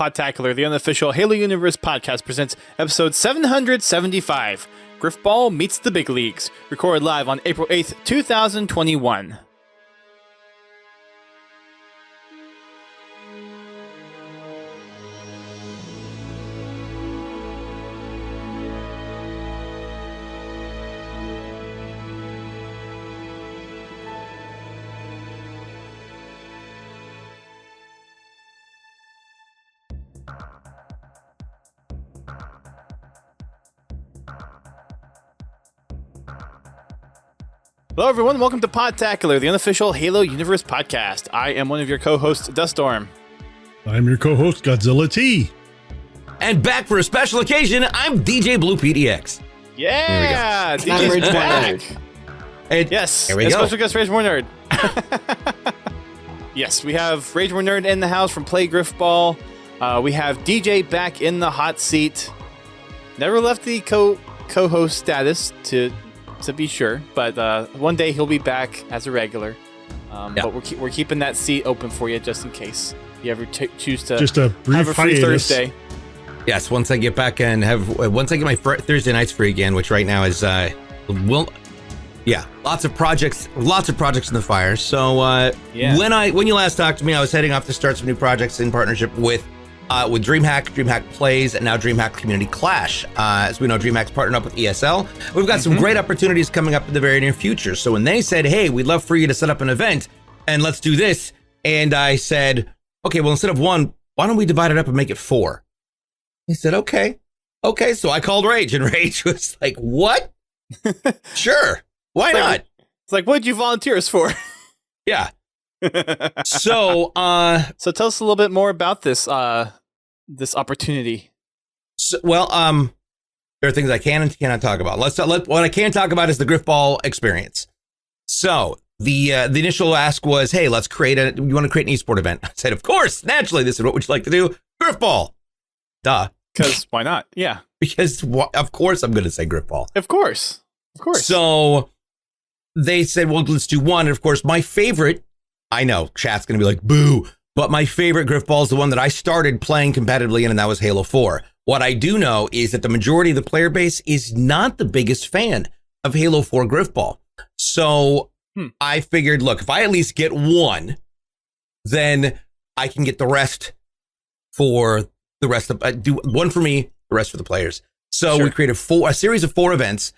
Podtacular, the unofficial Halo Universe podcast, presents episode 775, Grifball Meets the Big Leagues, recorded live on April 8th, 2021. Hello everyone, welcome to Podtacular, the unofficial Halo Universe podcast. I am one of your co-hosts, Duststorm. I'm your co-host, Godzilla T. And back for a special occasion, I'm DJBluePDX. Yeah, DJ's back. Yes, here we go. Special guest Rage More Nerd. Yes, we have Rage More Nerd in the house from Play Grifball. We have DJ back in the hot seat. Never left the co-host status to be sure, but one day he'll be back as a regular. But we're keeping that seat open for you just in case you ever choose to just a brief have a free hiatus. Thursday. Yes, once I get back and once I get my Thursday nights free again, which right now is lots of projects in the fire. So when you last talked to me, I was heading off to start some new projects in partnership with DreamHack Plays, and now DreamHack Community Clash. As we know, DreamHack's partnered up with ESL. We've got some great opportunities coming up in the very near future. So when they said, hey, we'd love for you to set up an event and let's do this, and I said, okay, well, instead of one, why don't we divide it up and make it 4? He said, okay. So I called Rage, and Rage was like, what? Sure, why not? It's like, what'd you volunteer us for? Yeah. So tell us a little bit more about this opportunity. So, there are things I can and cannot talk about. What I can talk about is the Grifball experience. So the initial ask was, hey, you want to create an esport event? I said, of course, naturally, this is what would you like to do? Grifball. Duh. Because why not? Yeah. Because of course I'm going to say Grifball. Of course. So they said, well, let's do one. And of course, my favorite, I know chat's going to be like, boo, but my favorite Grifball is the one that I started playing competitively in, and that was Halo 4. What I do know is that the majority of the player base is not the biggest fan of Halo 4 Grifball. So I figured, look, if I at least get one, then I can get the rest for the rest of, do one for me, the rest for the players. So we created a series of 4 events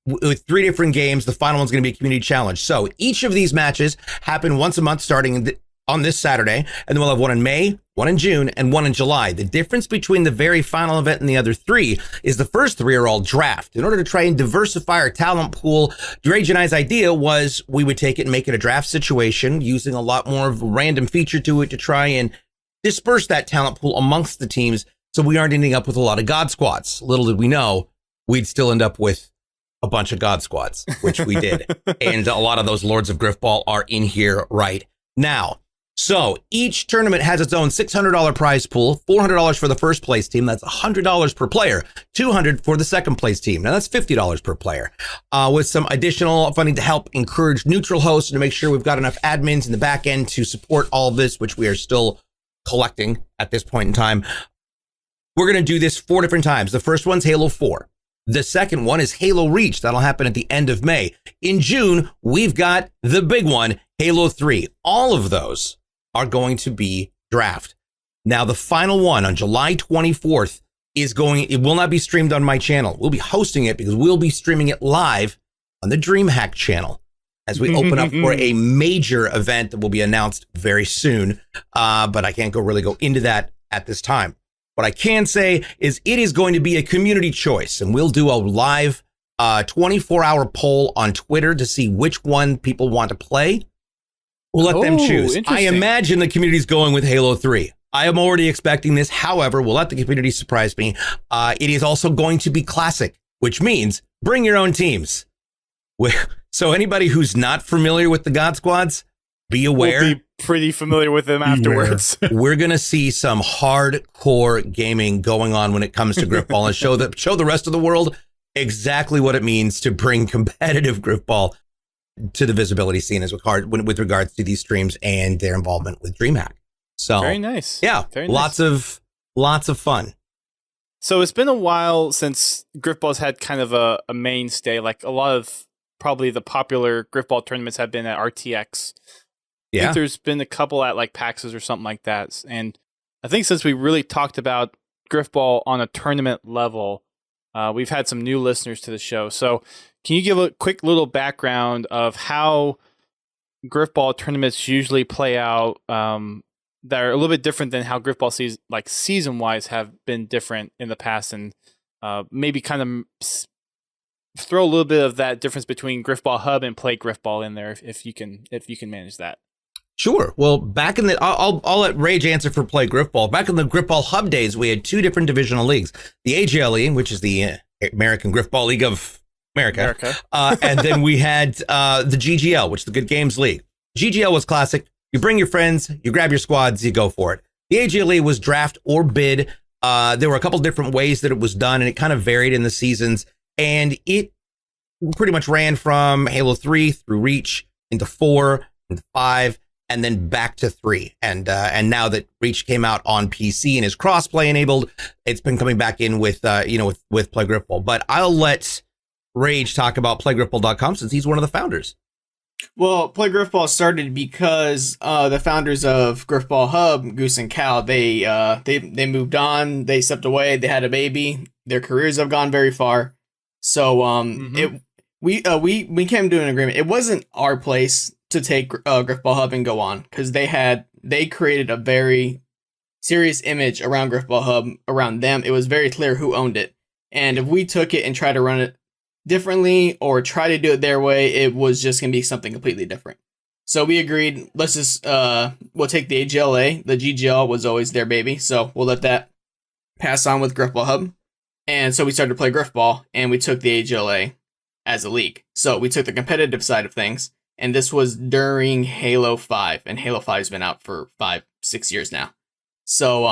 with 3 different games. The final one's going to be a community challenge. So each of these matches happen once a month starting on this Saturday, and then we'll have one in May, one in June, and one in July. The difference between the very final event and the other 3 is the first 3 are all draft. In order to try and diversify our talent pool, Rage and I's idea was we would take it and make it a draft situation, using a lot more of a random feature to it to try and disperse that talent pool amongst the teams, so we aren't ending up with a lot of God squads. Little did we know, we'd still end up with a bunch of God squads, which we did. And a lot of those Lords of Grifball are in here right now. So each tournament has its own $600 prize pool, $400 for the first place team. That's $100 per player, $200 for the second place team. Now that's $50 per player, with some additional funding to help encourage neutral hosts and to make sure we've got enough admins in the back end to support all of this, which we are still collecting at this point in time. We're going to do this 4 different times. The first one's Halo 4. The second one is Halo Reach. That'll happen at the end of May. In June, we've got the big one, Halo 3. All of those are going to be draft. Now, the final one on July 24th it will not be streamed on my channel. We'll be hosting it because we'll be streaming it live on the DreamHack channel as we open up for a major event that will be announced very soon. But I can't really go into that at this time. What I can say is it is going to be a community choice, and we'll do a live 24-hour poll on Twitter to see which one people want to play. We'll let them choose. I imagine the community's going with Halo 3. I am already expecting this. However, we'll let the community surprise me. It is also going to be classic, which means bring your own teams. So anybody who's not familiar with the God Squads, be aware. We'll be pretty familiar with them afterwards. We're going to see some hardcore gaming going on when it comes to Grifball and show the rest of the world exactly what it means to bring competitive Grifball to the visibility scene with regards to these streams and their involvement with DreamHack. So very nice. Yeah, very lots nice. of fun. So it's been a while since Grifball's had kind of a mainstay. Like a lot of probably the popular Grifball tournaments have been at RTX. I think there's been a couple at like PAXs or something like that. And I think since we really talked about Grifball on a tournament level, we've had some new listeners to the show. So can you give a quick little background of how Grifball tournaments usually play out that are a little bit different than how Grifball season-wise have been different in the past, and maybe kind of throw a little bit of that difference between Grifball Hub and Play Grifball in there if you can manage that. Sure. Well, back in the, I'll let Rage answer for Play Grifball. Back in the Grifball Hub days, we had two different divisional leagues: the AGLE, which is the American Grifball League of America. And then we had the GGL, which is the Good Games League. GGL was classic. You bring your friends, you grab your squads, you go for it. The AGLE was draft or bid. There were a couple different ways that it was done, and it kind of varied in the seasons. And it pretty much ran from Halo 3 through Reach into 4, into 5, and then back to 3. And now that Reach came out on PC and is crossplay enabled, it's been coming back in with with Play Grifball. But I'll let Rage talk about PlayGrifball.com since he's one of the founders. Well, Play Grifball started because the founders of Grifball Hub, Goose and Cal, they moved on, they stepped away, they had a baby, their careers have gone very far. So we came to an agreement. It wasn't our place to take Grifball Hub and go on, because they created a very serious image around Grifball Hub, around them. It was very clear who owned it, and if we took it and tried to run it differently or try to do it their way, it was just gonna be something completely different. So we agreed, let's just we'll take the AGLA. The GGL was always their baby, so we'll let that pass on with Grifball Hub. And so we started to Play Grifball, and we took the AGLA as a league. So we took the competitive side of things, and this was during Halo 5, and Halo 5's been out for 5-6 years now. So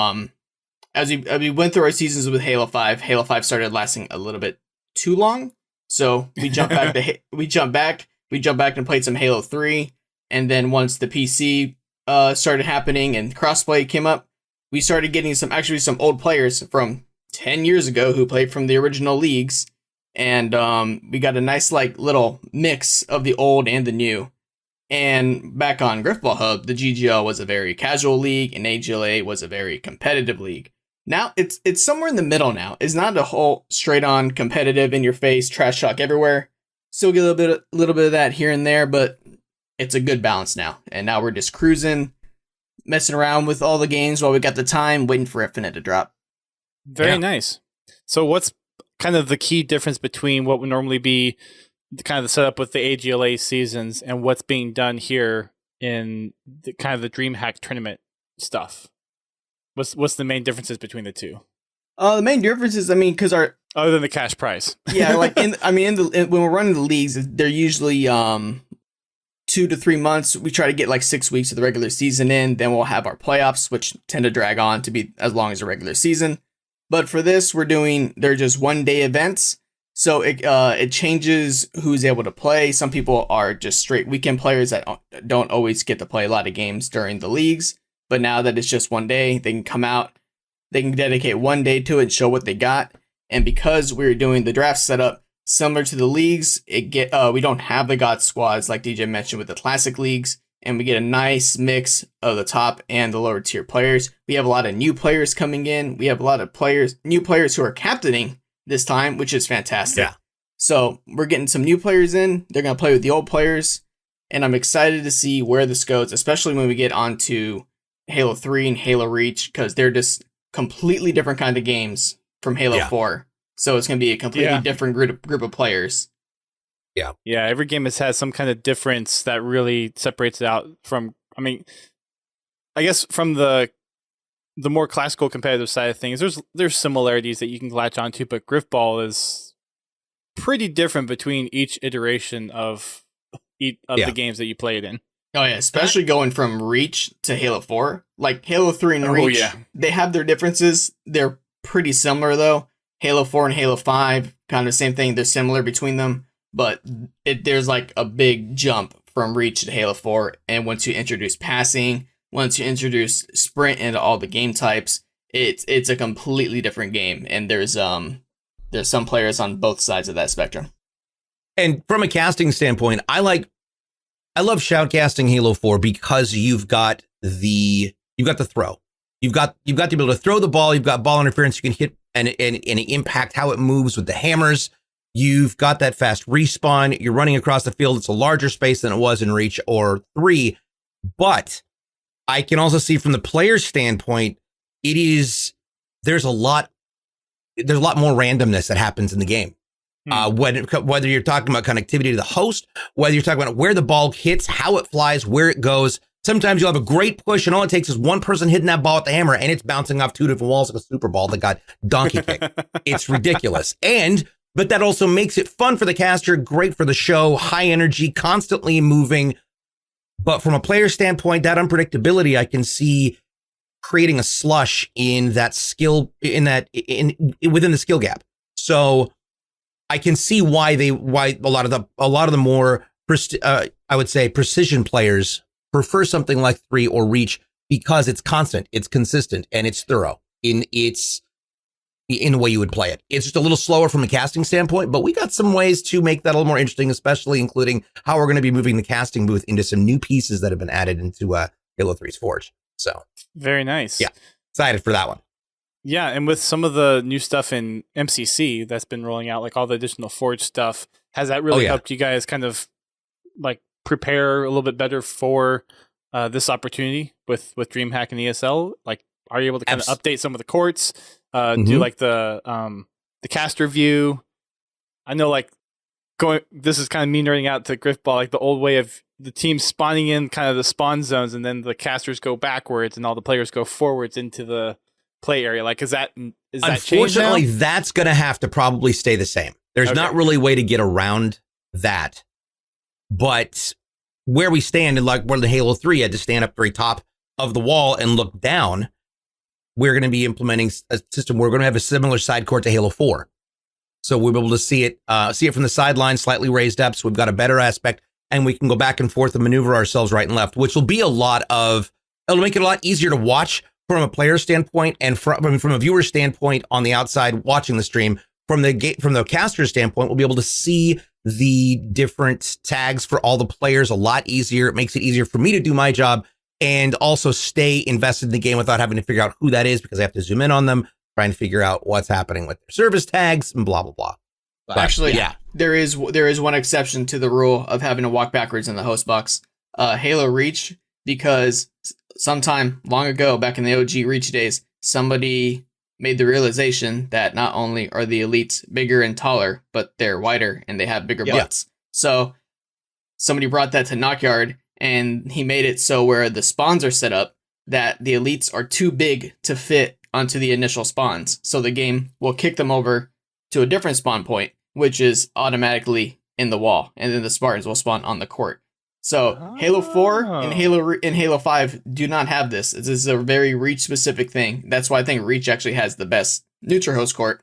as we went through our seasons with Halo 5 started lasting a little bit too long. So we jumped back and played some Halo 3, and then once the PC started happening and crossplay came up, we started getting some old players from 10 years ago who played from the original leagues, and we got a nice little mix of the old and the new. And back on Grifball Hub, the GGL was a very casual league, and AGLA was a very competitive league. Now it's somewhere in the middle now. It's not a whole straight on competitive in your face trash talk everywhere. Still get a little bit of that here and there, but it's a good balance now. And now we're just cruising, messing around with all the games while we got the time, waiting for Infinite to drop. Very nice. So what's kind of the key difference between what would normally be kind of the setup with the AGLA seasons and what's being done here in the kind of the DreamHack tournament stuff? What's the main differences between the two? The main differences, because our other than the cash prize, when we're running the leagues, they're usually 2 to 3 months. We try to get 6 weeks of the regular season in, then we'll have our playoffs, which tend to drag on to be as long as the regular season. But for this, they're just 1 day events, so it changes who's able to play. Some people are just straight weekend players that don't always get to play a lot of games during the leagues. But now that it's just 1 day, they can come out, they can dedicate 1 day to it and show what they got. And because we're doing the draft setup similar to the leagues, we don't have the God squads like DJ mentioned with the classic leagues, and we get a nice mix of the top and the lower tier players. We have a lot of new players coming in. We have a lot of new players who are captaining this time, which is fantastic. Yeah. So we're getting some new players in. They're going to play with the old players, and I'm excited to see where this goes, especially when we get onto Halo 3 and Halo Reach, because they're just completely different kind of games from Halo 4. So it's going to be a completely different group of players. Yeah. Yeah, every game has some kind of difference that really separates it out from, I guess from the more classical competitive side of things, there's similarities that you can latch onto, but Grifball is pretty different between each iteration of the games that you played in. Oh yeah, especially going from Reach to Halo 4. Like Halo 3 and Reach, they have their differences. They're pretty similar though. Halo 4 and Halo 5, kind of the same thing. They're similar between them, but there's a big jump from Reach to Halo 4. And once you introduce passing, once you introduce sprint into all the game types, it's a completely different game, and there's some players on both sides of that spectrum. And from a casting standpoint, I love shoutcasting Halo 4 because you've got the throw. You've got the ability to throw the ball. You've got ball interference. You can hit and impact how it moves with the hammers. You've got that fast respawn. You're running across the field. It's a larger space than it was in Reach or 3. But I can also see from the player's standpoint, there's a lot more randomness that happens in the game. Whether you're talking about connectivity to the host, whether you're talking about where the ball hits, how it flies, where it goes. Sometimes you'll have a great push and all it takes is one person hitting that ball with the hammer and it's bouncing off 2 different walls like a Super Ball that got donkey kicked. It's ridiculous. But that also makes it fun for the caster, great for the show, high energy, constantly moving. But from a player standpoint, that unpredictability, I can see creating a slush in that skill, within the skill gap. So I can see why a lot of the more I would say precision players prefer something like 3 or Reach because it's constant, it's consistent, and it's thorough in the way you would play it. It's just a little slower from a casting standpoint, but we got some ways to make that a little more interesting, especially including how we're going to be moving the casting booth into some new pieces that have been added into Halo 3's Forge. So very nice. Yeah, excited for that one. Yeah, and with some of the new stuff in MCC that's been rolling out, like all the additional Forge stuff, has that really helped you guys kind of like prepare a little bit better for this opportunity with DreamHack and ESL? Like, are you able to kind of update some of the courts? Do like the caster view? I know, like this is kind of me nerding out to Grifball, like the old way of the team spawning in kind of the spawn zones, and then the casters go backwards, and all the players go forwards into the play area. Like, is that unfortunately that's going to have to probably stay the same. There's not really a way to get around that. But where we stand, and like where the Halo 3 had to stand up very top of the wall and look down, we're going to be implementing a system. We're going to have a similar side court to Halo 4. So we'll be able to see it from the sideline, slightly raised up. So we've got a better aspect, and we can go back and forth and maneuver ourselves right and left, which will be it'll make it a lot easier to watch from a player standpoint and from a viewer standpoint on the outside watching the stream. From the caster standpoint, we'll be able to see the different tags for all the players a lot easier. It makes it easier for me to do my job and also stay invested in the game without having to figure out who that is, because I have to zoom in on them, trying to figure out what's happening with their service tags and blah, blah, blah. But actually, there is one exception to the rule of having to walk backwards in the host box. Halo Reach, because sometime long ago, back in the OG Reach days, somebody made the realization that not only are the elites bigger and taller, but they're wider and they have bigger butts. So somebody brought that to Knockyard, and he made it so where the spawns are set up that the elites are too big to fit onto the initial spawns. So the game will kick them over to a different spawn point, which is automatically in the wall, and then the Spartans will spawn on the court. So Halo 4 and Halo 5 do not have this. This is a very Reach specific thing. That's why I think Reach actually has the best neutral host court,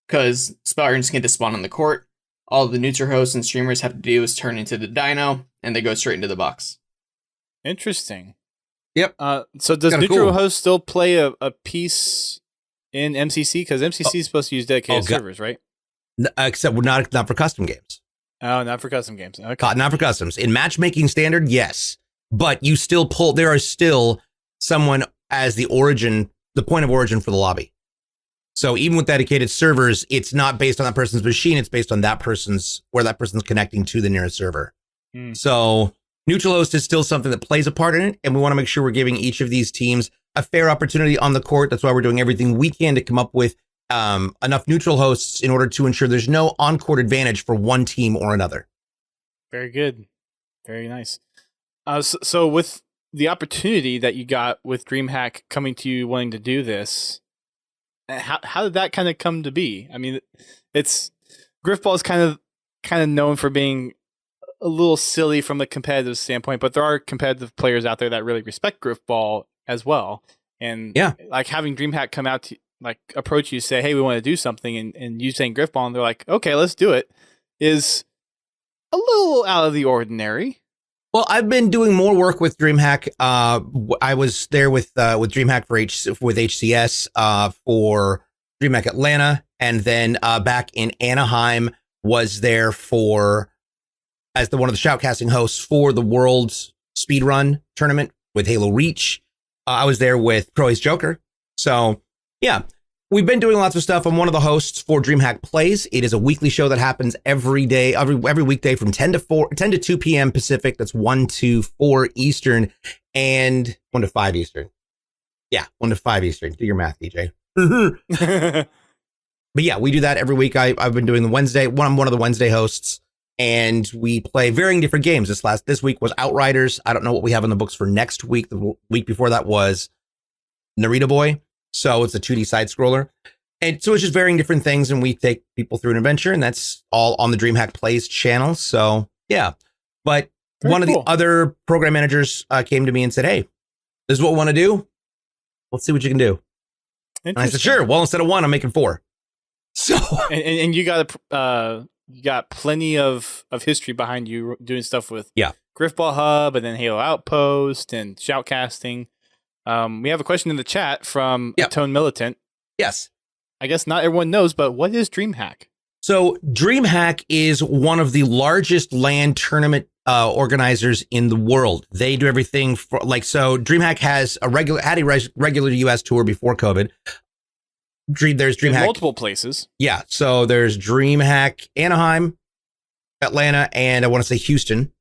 because Spartans can just spawn on the court. All the neutral hosts and streamers have to do is turn into the dino, and they go straight into the box. Interesting. Yep. So does neutral host still play a piece in MCC? Because MCC is supposed to use dedicated servers, right? Except not for custom games. Oh, not for custom games. Okay. Not for customs. In matchmaking standard, yes. But you still there is still someone as the point of origin for the lobby. So even with dedicated servers, it's not based on that person's machine. It's based on where that person's connecting to the nearest server. So neutral host is still something that plays a part in it. And we want to make sure we're giving each of these teams a fair opportunity on the court. That's why we're doing everything we can to come up with enough neutral hosts in order to ensure there's no on-court advantage for one team or another. Very good. Very nice. So with the opportunity that you got with DreamHack coming to you wanting to do this, how did that kind of come to be? I mean, Grifball is kind of known for being a little silly from a competitive standpoint, but there are competitive players out there that really respect Grifball as well. And like having DreamHack come out to approach you, say, hey, we want to do something, and you saying Grifball, and they're like, okay, let's do it, is a little out of the ordinary. Well, I've been doing more work with DreamHack. I was there with DreamHack with HCS for DreamHack Atlanta, and then back in Anaheim was there as one of the shoutcasting hosts for the World's Speedrun tournament with Halo Reach. I was there with Pro Ace Joker. So yeah, we've been doing lots of stuff. I'm one of the hosts for DreamHack Plays. It is a weekly show that happens every day, every weekday from 10 to 2 p.m. Pacific. That's 1 to 4 Eastern and 1 to 5 Eastern. Yeah, 1 to 5 Eastern. Do your math, DJ. But yeah, we do that every week. I've been doing the Wednesday. I'm one of the Wednesday hosts, and we play varying different games. This week was Outriders. I don't know what we have in the books for next week. The week before that was Narita Boy. So it's a 2D side scroller. And so it's just varying different things, and we take people through an adventure, and that's all on the DreamHack Plays channel. So yeah. But one of the other program managers came to me and said, "Hey, this is what we want to do. Let's see what you can do." And I said, "Sure." Well, instead of 1, I'm making 4. So and you got plenty of history behind you doing stuff with Grifball Hub and then Halo Outpost and shoutcasting. We have a question in the chat from Tone Militant. Yes. I guess not everyone knows, but what is DreamHack? So DreamHack is one of the largest LAN tournament organizers in the world. They do everything so DreamHack has a regular US tour before COVID. There's DreamHack in multiple places. Yeah. So there's DreamHack Anaheim, Atlanta, and I want to say Houston,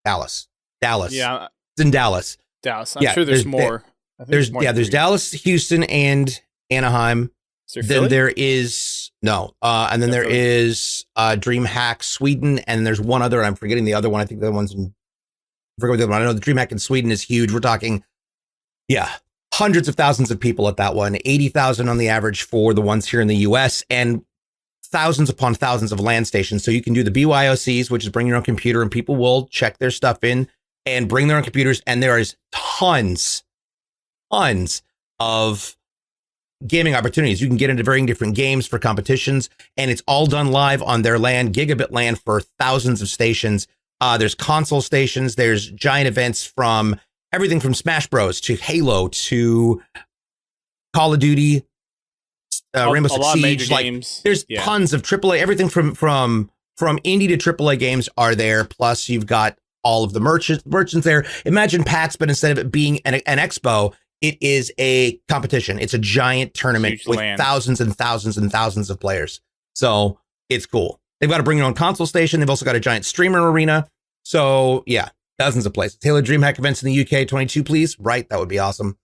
Dallas. Yeah. It's in Dallas. I'm sure there's more. There's Dallas, Houston, and Anaheim. Then there is and then there is DreamHack Sweden, and there's one other. I'm forgetting the other one. I think the other one's I forget the other one. I know the DreamHack in Sweden is huge. We're talking, hundreds of thousands of people at that one. 80,000 on the average for the ones here in the U.S. and thousands upon thousands of LAN stations. So you can do the BYOCs, which is bring your own computer, and people will check their stuff in and bring their own computers. And there is tons of gaming opportunities. You can get into varying different games for competitions, and it's all done live on their LAN, gigabit LAN for thousands of stations. There's console stations. There's giant events from everything from Smash Bros. To Halo to Call of Duty, Rainbow Six Siege. There's tons of AAA. Everything from indie to AAA games are there. Plus, you've got all of the merchants there. Imagine PAX, but instead of it being an expo, it is a competition. It's a giant tournament with thousands and thousands and thousands of players. So it's cool. They've got to bring their own console station. They've also got a giant streamer arena. So yeah, thousands of places. Taylor DreamHack events in the UK 22, please. Right. That would be awesome.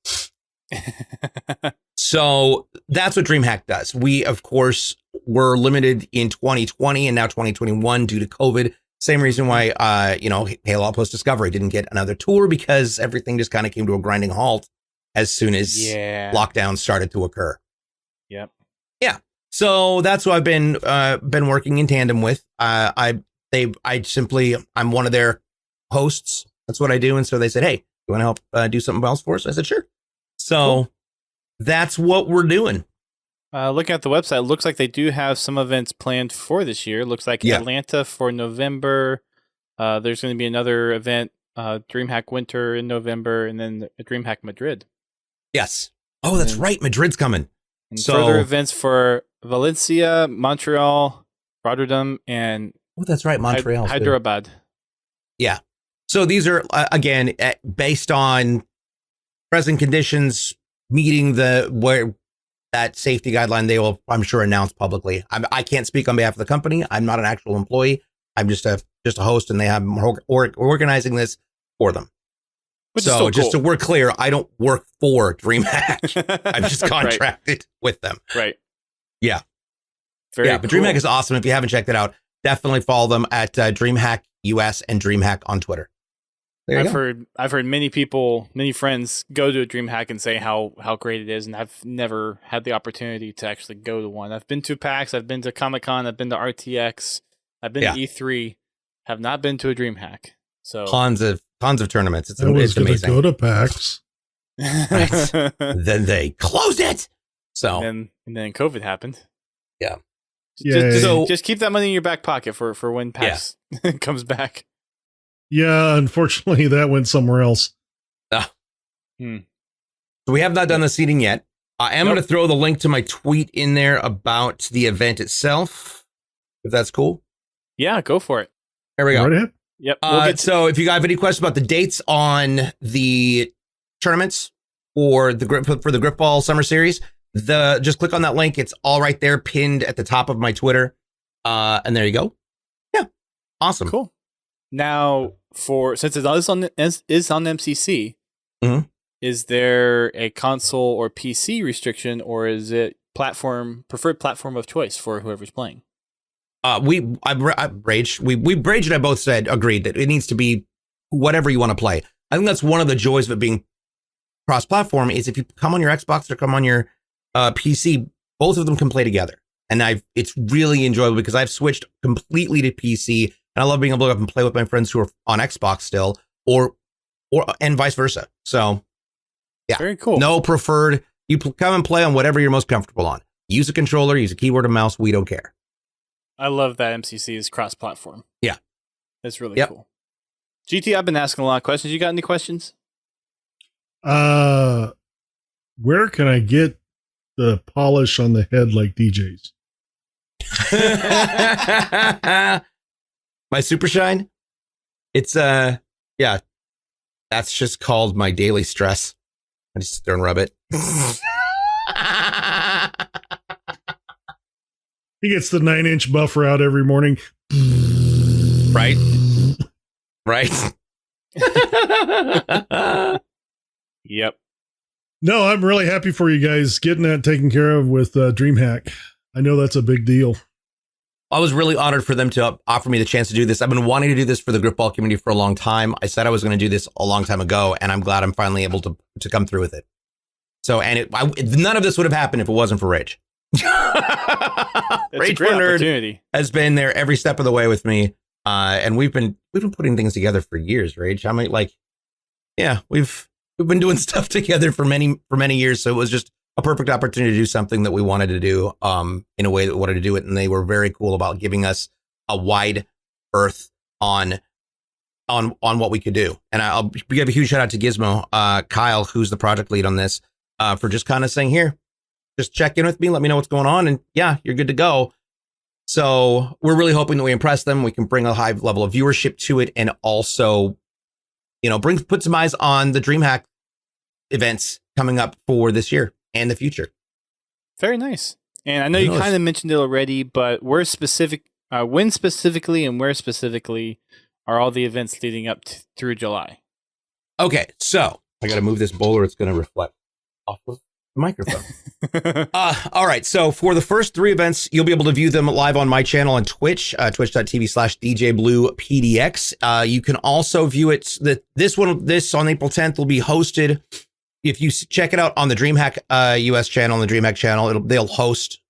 So that's what DreamHack does. We, of course, were limited in 2020 and now 2021 due to COVID. Same reason why, Halo Outpost Discovery didn't get another tour, because everything just kind of came to a grinding halt as soon as lockdown started to occur. Yep. Yeah. So that's what I've been working in tandem with. I'm one of their hosts. That's what I do. And so they said, "Hey, you want to help do something else for us?" I said, "Sure." So that's what we're doing. Looking at the website, it looks like they do have some events planned for this year. Looks like Atlanta for November. There's going to be another event, DreamHack Winter in November, and then DreamHack Madrid. Yes. Oh, that's right. Madrid's coming. And further events for Valencia, Montreal, Rotterdam, and that's right, Montreal, Hyderabad. Yeah. So these are again based on present conditions, meeting that safety guideline. They will, I'm sure, announce publicly. I can't speak on behalf of the company. I'm not an actual employee. I'm just a host, and they have organizing this for them. So just so we're clear, I don't work for DreamHack. I'm just contracted with them. Right. Yeah. Very but DreamHack is awesome. If you haven't checked it out, definitely follow them at DreamHack US and DreamHack on Twitter. I've heard many friends go to a DreamHack and say how great it is, and I've never had the opportunity to actually go to one. I've been to PAX, I've been to Comic-Con, I've been to RTX, I've been to E3, have not been to a DreamHack. So tons of tournaments. It's amazing. Go to PAX. Right. Then they closed it. So and then COVID happened. Yeah. Just keep that money in your back pocket for when PAX comes back. Yeah, unfortunately, that went somewhere else. So we have not done the seating yet. I am going to throw the link to my tweet in there about the event itself, if that's cool. Yeah, go for it. There we go. Right ahead. Yep. So if you guys have any questions about the dates on the tournaments or the Grifball Summer Series, just click on that link. It's all right there, pinned at the top of my Twitter. And there you go. Yeah. Awesome. Cool. Now, since it is on MCC, is there a console or PC restriction, or is it preferred platform of choice for whoever's playing? Rage and I both agreed that it needs to be whatever you want to play. I think that's one of the joys of it being cross-platform is if you come on your Xbox or come on your PC, both of them can play together. And it's really enjoyable because I've switched completely to PC, and I love being able to go up and play with my friends who are on Xbox still, and vice versa. So, yeah, very cool. No preferred. You come and play on whatever you're most comfortable on. Use a controller, use a keyboard and mouse. We don't care. I love that MCC is cross-platform. Yeah, that's really cool. GT, I've been asking a lot of questions. You got any questions? Where can I get the polish on the head like DJ's? My super shine. It's that's just called my daily stress. I just sit there and rub it. He gets the 9-inch buffer out every morning. Right. Yep. No, I'm really happy for you guys getting that taken care of with DreamHack. I know that's a big deal. I was really honored for them to offer me the chance to do this. I've been wanting to do this for the Grifball community for a long time. I said I was going to do this a long time ago, and I'm glad I'm finally able to come through with it. So, none of this would have happened if it wasn't for Rage. Rage for Nerd has been there every step of the way with me, and we've been putting things together for years. Rage, I mean, we've been doing stuff together for many years. So it was just a perfect opportunity to do something that we wanted to do in a way that we wanted to do it, and they were very cool about giving us a wide berth on what we could do. And I'll give a huge shout out to Gizmo, Kyle, who's the project lead on this, for just kind of saying, here, just check in with me, let me know what's going on, and yeah, you're good to go. So we're really hoping that we impress them. We can bring a high level of viewership to it, and also, put some eyes on the DreamHack events coming up for this year and the future. Very nice. And I know you kind of mentioned it already, but when specifically and where specifically are all the events leading up through July? Okay, so I got to move this bowl or it's going to reflect off of the microphone. All right, so for the first 3 events, you'll be able to view them live on my channel on Twitch, twitch.tv/DJBluePDX. You can also view it. This on April 10th will be hosted. If you check it out on the DreamHack US channel, on the DreamHack channel, they'll host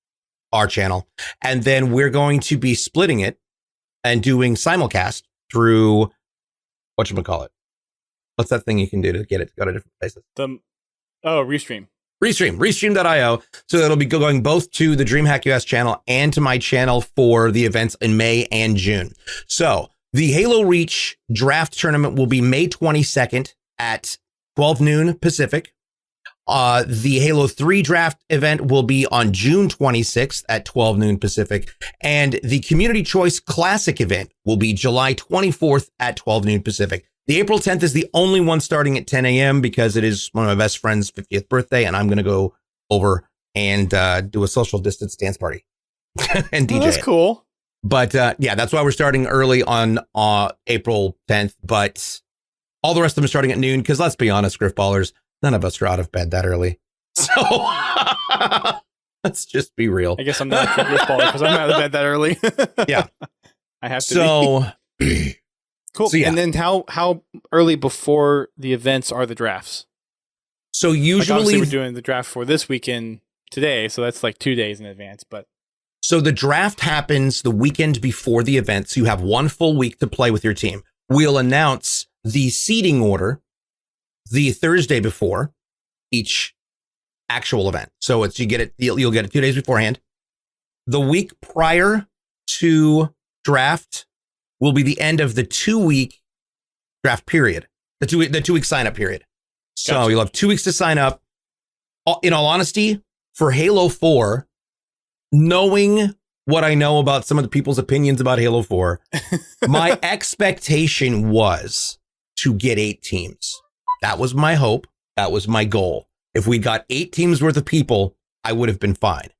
our channel. And then we're going to be splitting it and doing simulcast through, whatchamacallit? What's that thing you can do to get it to go to different places? Restream. Restream.io. So that'll be going both to the DreamHack US channel and to my channel for the events in May and June. So the Halo Reach draft tournament will be May 22nd at 12 noon Pacific. The Halo 3 draft event will be on June 26th at 12 noon Pacific. And the Community Choice Classic event will be July 24th at 12 noon Pacific. The April 10th is the only one starting at 10 a.m. because it is one of my best friend's 50th birthday, and I'm going to go over and do a social distance dance party and DJ. That's cool. But that's why we're starting early on April 10th. But all the rest of them are starting at noon because let's be honest, Grifballers, none of us are out of bed that early. So let's just be real. I guess I'm not a Grifballer because I'm out of bed that early. Yeah. I have to be. Cool. So, yeah. And then how early before the events are the drafts? So usually we're doing the draft for this weekend today, so that's like 2 days in advance. But so the draft happens the weekend before the event, so you have 1 full week to play with your team. We'll announce the seeding order the Thursday before each actual event. So you'll get it 2 days beforehand. The week prior to draft will be the end of the 2-week draft period, the 2 week sign up period. So Gotcha. you'll have 2 weeks to sign up. In all honesty, for Halo 4, knowing what I know about some of the people's opinions about Halo 4, my expectation was to get 8 teams. That was my hope. That was my goal. If we got 8 teams worth of people, I would have been fine.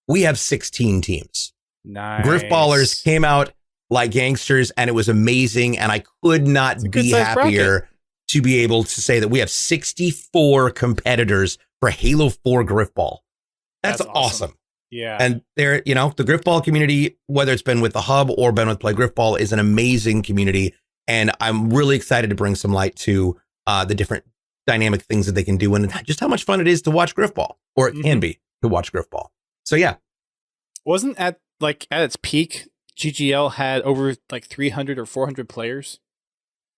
We have 16 teams. Nice. Grifballers came out like gangsters, and it was amazing. And I could not be happier to be able to say that we have 64 competitors for Halo 4 Grifball. That's awesome. Yeah. And there, the Grifball community, whether it's been with the hub or been with Play Grifball, is an amazing community. And I'm really excited to bring some light to the different dynamic things that they can do and just how much fun it is to watch Grifball, or it can be to watch Grifball. So yeah. Wasn't at its peak, GGL had over 300 or 400 players?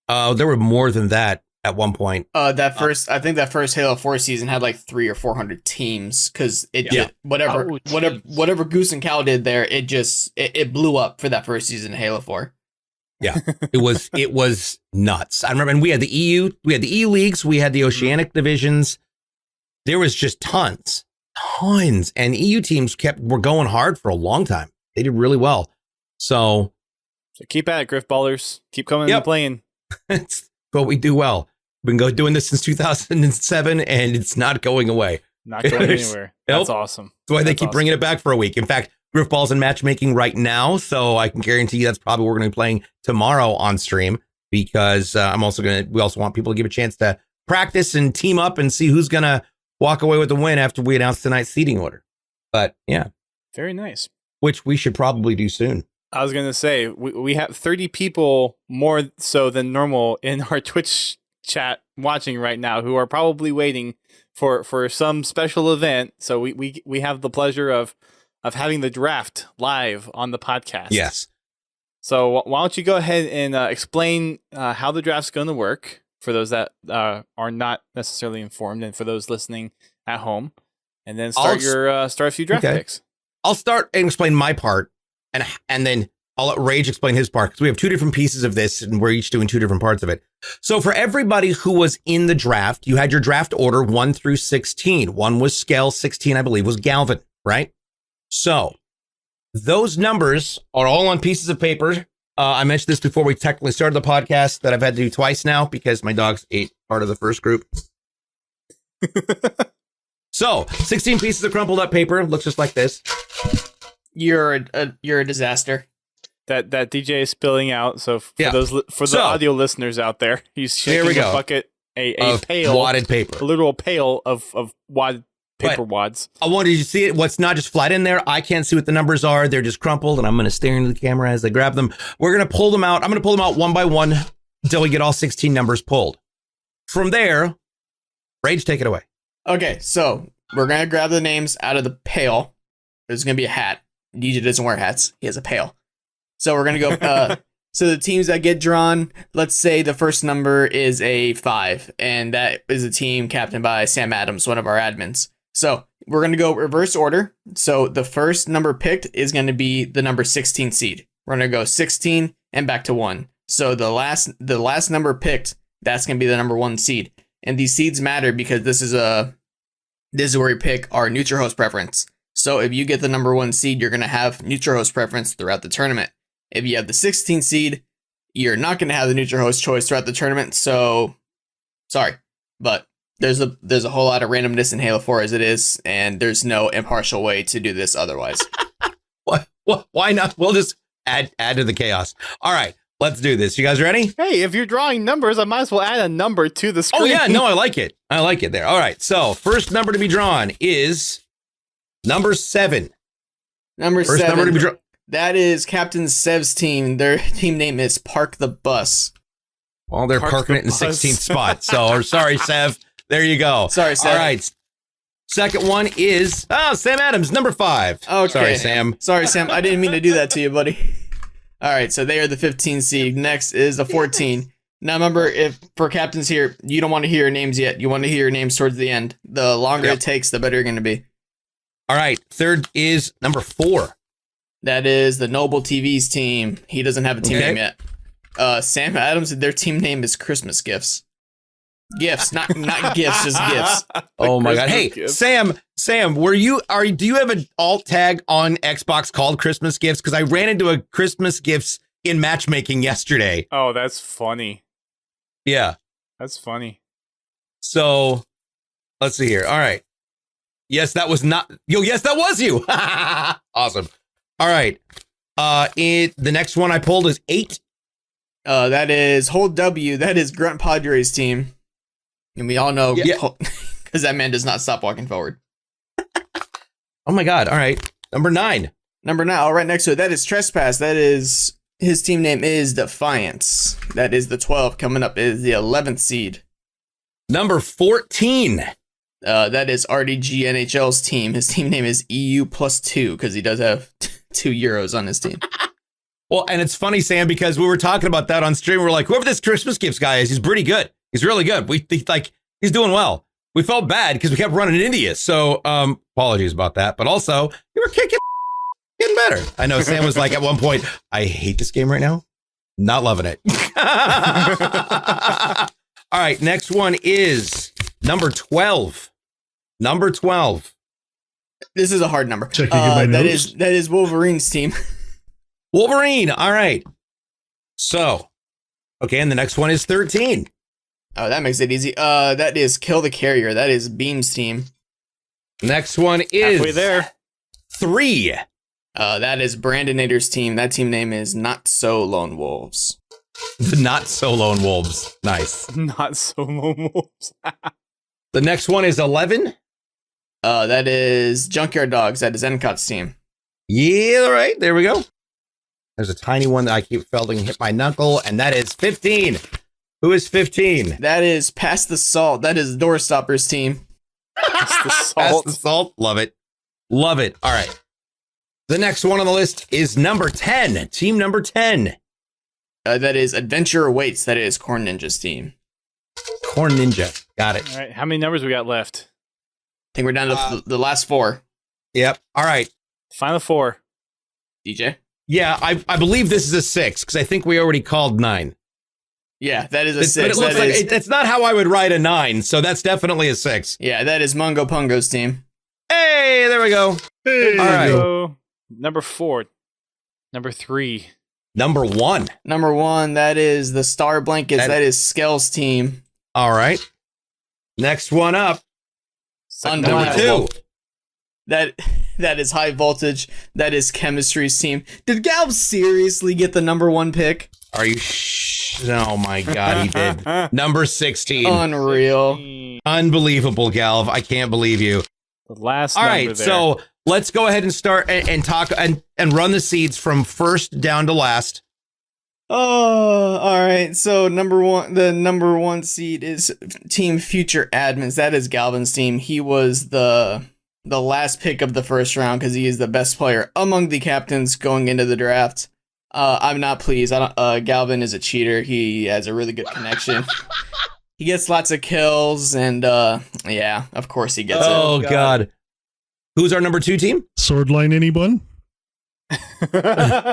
There were more than that at one point. I think that first Halo 4 season had 300 or 400 teams, because whatever Goose and Cal did there, it blew up for that first season of Halo 4. Yeah, it was nuts. I remember, and we had the EU leagues, we had the Oceanic divisions. There was just tons, and EU teams were going hard for a long time. They did really well. So keep at it, Grifballers. Keep coming and playing. It's what we do well. We've been doing this since 2007, and it's not going away. Not going anywhere. That's awesome. That's why they keep bringing it back for a week. In fact, Grifball's in matchmaking right now, so I can guarantee you that's probably what we're going to be playing tomorrow on stream, because we also want people to give a chance to practice and team up and see who's going to walk away with the win after we announce tonight's seeding order. But yeah. Very nice. Which we should probably do soon. I was going to say, we have 30 people more so than normal in our Twitch chat watching right now, who are probably waiting for some special event. So we have the pleasure of having the draft live on the podcast. Yes. So why don't you go ahead and explain how the draft's going to work for those that are not necessarily informed, and for those listening at home, and then start a few draft picks. I'll start and explain my part, and then I'll let Rage explain his part, because we have 2 different pieces of this, and we're each doing 2 different parts of it. So for everybody who was in the draft, you had your draft order 1 through 16. 1 was Skell, 16, I believe, was Galvin, right? So those numbers are all on pieces of paper. I mentioned this before we technically started the podcast, that I've had to do twice now because my dogs ate part of the first group. So 16 pieces of crumpled up paper. Looks just like this. You're a disaster. That DJ is spilling out. So for the audio listeners out there, he's shaking a bucket, a pail, wadded paper, a literal pail of wad paper wads. I wanted you to see it. What's not just flat in there. I can't see what the numbers are. They're just crumpled, and I'm going to stare into the camera as I grab them. We're going to pull them out. I'm going to pull them out one by one until we get all 16 numbers pulled. From there, Rage, take it away. Okay, so we're going to grab the names out of the pail. There's going to be a hat. DJ doesn't wear hats. He has a pail. So we're going to go... so the teams that get drawn, let's say the first number is a 5, and that is a team captained by Sam Adams, one of our admins. So we're going to go reverse order. So the first number picked is going to be the number 16 seed. We're going to go 16 and back to 1. So the last number picked, that's going to be the number 1 seed. And these seeds matter because this is where we pick our neutral host preference. So if you get the number 1 seed, you're going to have neutral host preference throughout the tournament. If you have the 16 seed, you're not going to have the neutral host choice throughout the tournament. So sorry, but there's a whole lot of randomness in Halo 4 as it is, and there's no impartial way to do this otherwise. Why not? We'll just add to the chaos. All right, let's do this. You guys ready? Hey, if you're drawing numbers, I might as well add a number to the screen. Oh yeah, no, I like it. I like it there. All right, so first number to be drawn is number 7. Number first 7. Number to be drawn. That is Captain Sev's team. Their team name is Park the Bus. Well, they're parking it in 16th spot. So, sorry, Sev. There you go. Sorry, Sev. All right. Second one is Sam Adams, number 5. Okay. Sorry, Sam. Sorry, Sam. I didn't mean to do that to you, buddy. All right, so they are the 15 seed. Next is the 14. Now, remember, if for captains here, you don't want to hear your names yet. You want to hear your names towards the end. The longer it takes, the better you're going to be. All right. Third is number 4. That is the Noble TV's team. He doesn't have a team name yet. Sam Adams, their team name is Christmas Gifts. Gifts, not gifts, just gifts. Oh my God. Hey, Gifts. Sam, do you have an alt tag on Xbox called Christmas Gifts? Because I ran into a Christmas Gifts in matchmaking yesterday. Oh, that's funny. Yeah. That's funny. So let's see here. All right. Yes, that was not yo. Yes, that was you. Awesome. All right. The next one I pulled is 8. That is Hold W. That is Grunt Padres team. And we all know because that man does not stop walking forward. Oh my God. All right. Number 9. All right next to it. That is Trespass. That is his team name is Defiance. That is the 12. Coming up is the 11th seed. Number 14. That is RDG NHL's team. His team name is EU+2 because he does have 2 Euros on his team. Well, and it's funny, Sam, because we were talking about that on stream. We're like, whoever this Christmas Gifts guy is, he's pretty good. He's really good. He's doing well. We felt bad because we kept running into you. So apologies about that. But also, you were getting better. I know Sam was like at one point, I hate this game right now. Not loving it. All right. Next one is number 12. Number 12. This is a hard number. Checking in my notes. That is Wolverine's team. Wolverine. All right. So, okay. And the next one is 13. Oh, that makes it easy. That is Kill the Carrier. That is Beam's team. Next one is Halfway there. 3. That is Brandinator's team. That team name is Not So Lone Wolves. The Not So Lone Wolves. Nice. Not so lone wolves. The next one is 11. That is Junkyard Dogs. That is Encot's team. Yeah, all right. There we go. There's a tiny one that I keep feeling hit my knuckle, and that is 15. Who is 15? That is Pass the Salt. That is Doorstopper's team. It's the Pass salt. the salt. Love it. Love it. All right. The next one on the list is number 10. Team number 10. That is Adventure Awaits. That is Corn Ninja's team. Corn Ninja. Got it. All right. How many numbers we got left? I think we're down to the last 4. Yep. All right. Final 4. DJ? Yeah, I believe this is a 6 because I think we already called 9. Yeah, that is a But 6. it looks That like is- it's not how I would write a 9, so that's definitely a 6. Yeah, that is Mungo Pungo's team. Hey, there we go. Hey, All right. So, number 4. Number 3. Number 1. Number 1, that is the Star Blankets. That is Skell's team. All right. Next one up. Second Number Undeniable. 2. That is High Voltage. That is Chemistry's team. Did Galv seriously get the number 1 pick? Are you oh my God, he did. Number 16. Unreal. Unbelievable, Galv. I can't believe you. The last All number right, there. so let's go ahead and start and talk and run the seeds from first down to last. Oh, all right. So the number 1 seed is Team Future Admins. That is Galvin's team. He was the last pick of the first round because he is the best player among the captains going into the draft. I'm not pleased. Galvin is a cheater. He has a really good connection. He gets lots of kills, and yeah, of course he gets Oh, it. God. Who's our number 2 team? Swordline, anyone?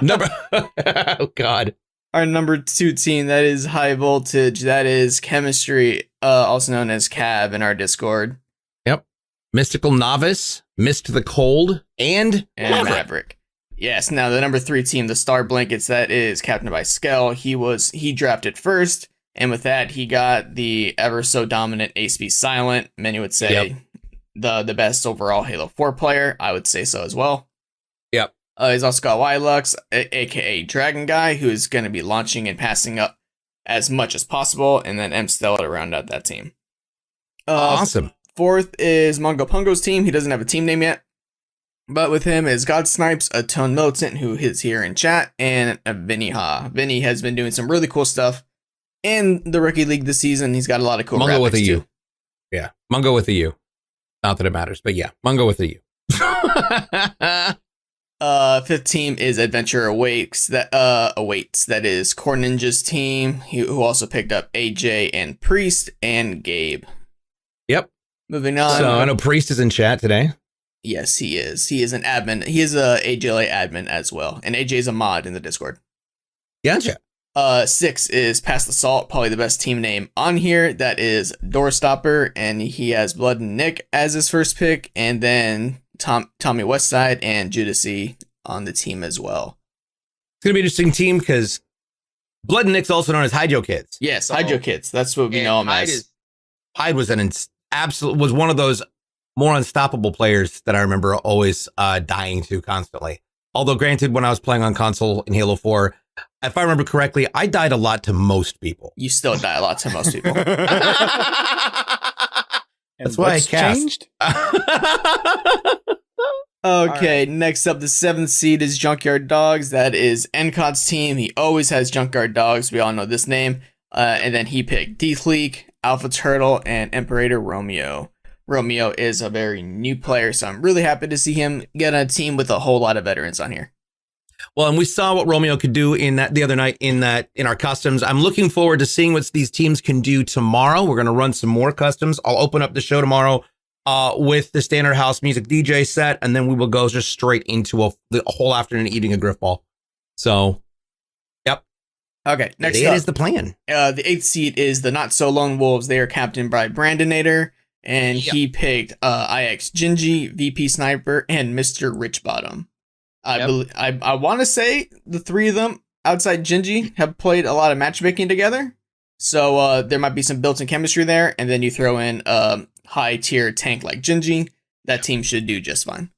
Number oh, God. Our number 2 team, that is High Voltage. That is Chemistry, also known as Cav in our Discord. Yep. Mystical Novice, Mist the Cold, and Maverick. Yes, now the number 3 team, the Star Blankets, that is captained by Skell. He drafted first, and with that, he got the ever so dominant Ace Be Silent. Many would say the best overall Halo 4 player. I would say so as well. Yep. He's also got Ylux, aka Dragon Guy, who is going to be launching and passing up as much as possible, and then M Stella to round out that team. Awesome. 4th is Mungo Pungo's team. He doesn't have a team name yet. But with him is God Snipes, a Tone Militant, who is here in chat, and Vinny Ha. Vinny has been doing some really cool stuff in the Rookie League this season. He's got a lot of cool Mungo graphics with a U. too. Yeah. Mungo with a U. Not that it matters, but yeah. Mungo with a U. 5th team is Adventure Awaits. That is Core Ninja's team, who also picked up AJ and Priest and Gabe. Yep. Moving on. So I know Priest is in chat today. Yes, he is. He is an admin. He is a AJLA admin as well. And AJ is a mod in the Discord. Gotcha. 6 is Pass the Salt, probably the best team name on here. That is Doorstopper, and he has Blood and Nick as his first pick, and then Tommy Westside and Judici on the team as well. It's going to be an interesting team because Blood and Nick's also known as Hydro Kids. Yes, Hydro Kids. That's what we know him as. Hyde was was one of those more unstoppable players that I remember always dying to constantly. Although granted, when I was playing on console in Halo 4, if I remember correctly, I died a lot to most people. You still die a lot to most people. That's why I cast. changed. Okay, next up, the 7th seed is Junkyard Dogs. That is NCOD's team. He always has Junkyard Dogs. We all know this name. And then he picked Deathleak, Alpha Turtle, and Imperator Romeo. Romeo is a very new player, so I'm really happy to see him get a team with a whole lot of veterans on here. Well, and we saw what Romeo could do in that the other night in our customs. I'm looking forward to seeing what these teams can do tomorrow. We're going to run some more customs. I'll open up the show tomorrow with the standard house music DJ set, and then we will go just straight into the whole afternoon eating a Grifball. So, yep. Okay, next it up is the plan. The 8th seed is the Not So Lone Wolves. They are captained by Brandonator, and he picked IX Gingy, VP Sniper, and Mr. Richbottom. I want to say the three of them outside Gingy have played a lot of matchmaking together, so there might be some built-in chemistry there. And then you throw in high-tier tank like Gingy, that team should do just fine.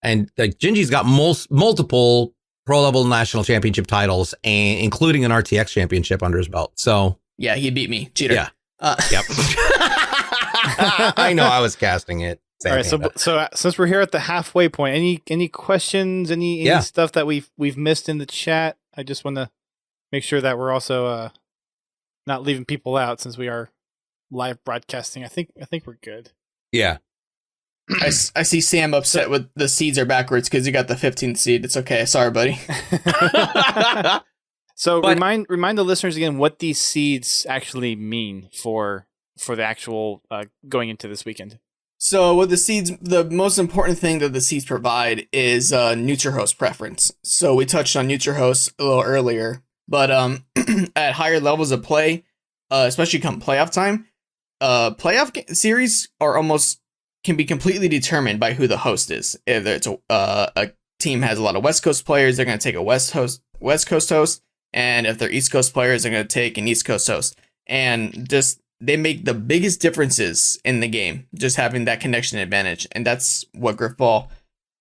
And like Gingy's got multiple pro-level national championship titles, and including an RTX championship under his belt. So yeah, he beat me, cheater. Yeah. Yep. I know. I was casting it. All right, so since we're here at the halfway point, any questions, any stuff that we've missed in the chat? I just want to make sure that we're also not leaving people out since we are live broadcasting. I think we're good. Yeah. I see Sam upset with the seeds are backwards because you got the 15th seed. It's okay. Sorry, buddy. So remind the listeners again what these seeds actually mean for the actual going into this weekend. So with the seeds, the most important thing that the seeds provide is neutral host preference. So we touched on neutral host a little earlier, but at higher levels of play, especially come playoff time, playoff series can be completely determined by who the host is. If it's a team has a lot of West Coast players, they're going to take a West Coast host, and if they're East Coast players, they're going to take an East Coast host, and just they make the biggest differences in the game, just having that connection advantage. And that's what Grifball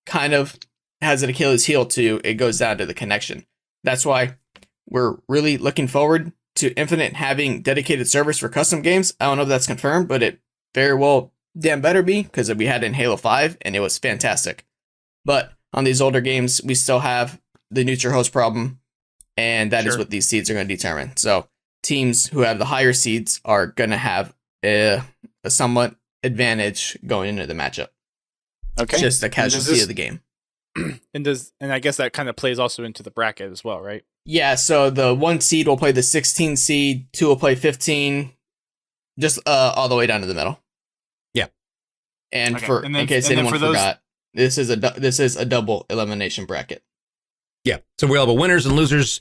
kind of has an Achilles heel to. It goes down to the connection. That's why we're really looking forward to Infinite having dedicated servers for custom games. I don't know if that's confirmed, but it very well damn better be, because we had it in Halo 5 and it was fantastic. But on these older games, we still have the neutral host problem, and that is what these seeds are going to determine. So teams who have the higher seeds are going to have a somewhat advantage going into the matchup. Okay. Just the casualty of the game. And I guess that kind of plays also into the bracket as well, right? Yeah, so the 1 seed will play the 16 seed, 2 will play 15, just all the way down to the middle. Yeah. And in case anyone forgot, this is a double elimination bracket. Yeah. So we'll have a winners and losers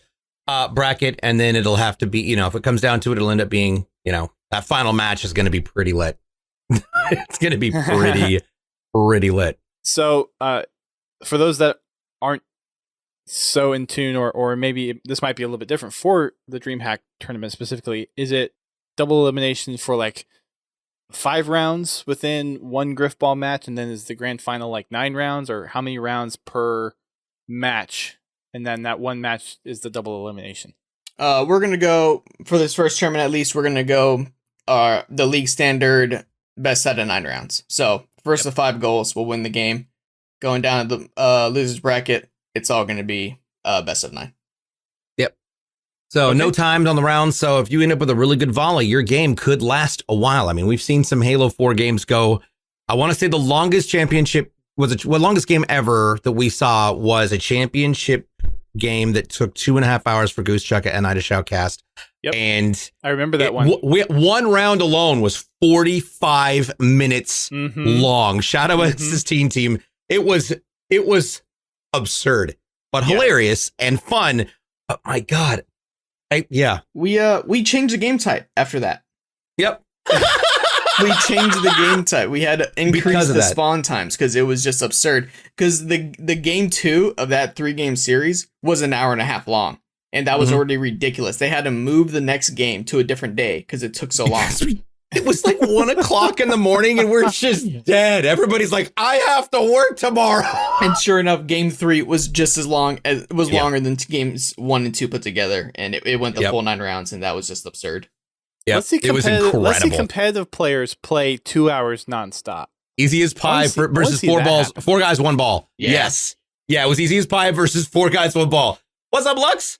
bracket, and then it'll have to be, if it comes down to it, it'll end up being, that final match is going to be pretty lit. It's going to be pretty lit. So for those that aren't so in tune, or maybe this might be a little bit different for the DreamHack tournament specifically, is it double elimination for like 5 rounds within one Grifball match, and then is the grand final like 9 rounds, or how many rounds per match? And then that one match is the double elimination. We're going to go, for this first tournament at least, we're going to go the league standard best out of 9 rounds. So first of 5 goals will win the game. Going down to the losers bracket, it's all going to be best of 9. Yep. So no times on the round. So if you end up with a really good volley, your game could last a while. I mean, we've seen some Halo 4 games go. I want to say the longest championship longest game ever that we saw was a championship game that took 2.5 hours for Goose Chuck and I to Shoutcast. Yep. And I remember that one. One round alone was 45 minutes long. Shout out to his team. It was absurd, but hilarious and fun. But my God, We changed the game type after that. Yep. We changed the game type. We had to increase the that. spawn times because it was just absurd. Because the game 2 of that 3-game series was an hour and a half long. And that was already ridiculous. They had to move the next game to a different day because it took so long. It was like 1 o'clock in the morning and we're just dead. Everybody's like, I have to work tomorrow. And sure enough, game 3 was just as long as it was longer than games 1 and 2 put together. And it went the full 9 rounds. And that was just absurd. Yeah, it was incredible. Let's see competitive players play 2 hours nonstop. Easy as pie versus 4 balls. Happen. 4 guys, 1 ball. Yeah. Yes. Yeah, it was easy as pie versus 4 guys, 1 ball. What's up, Lux?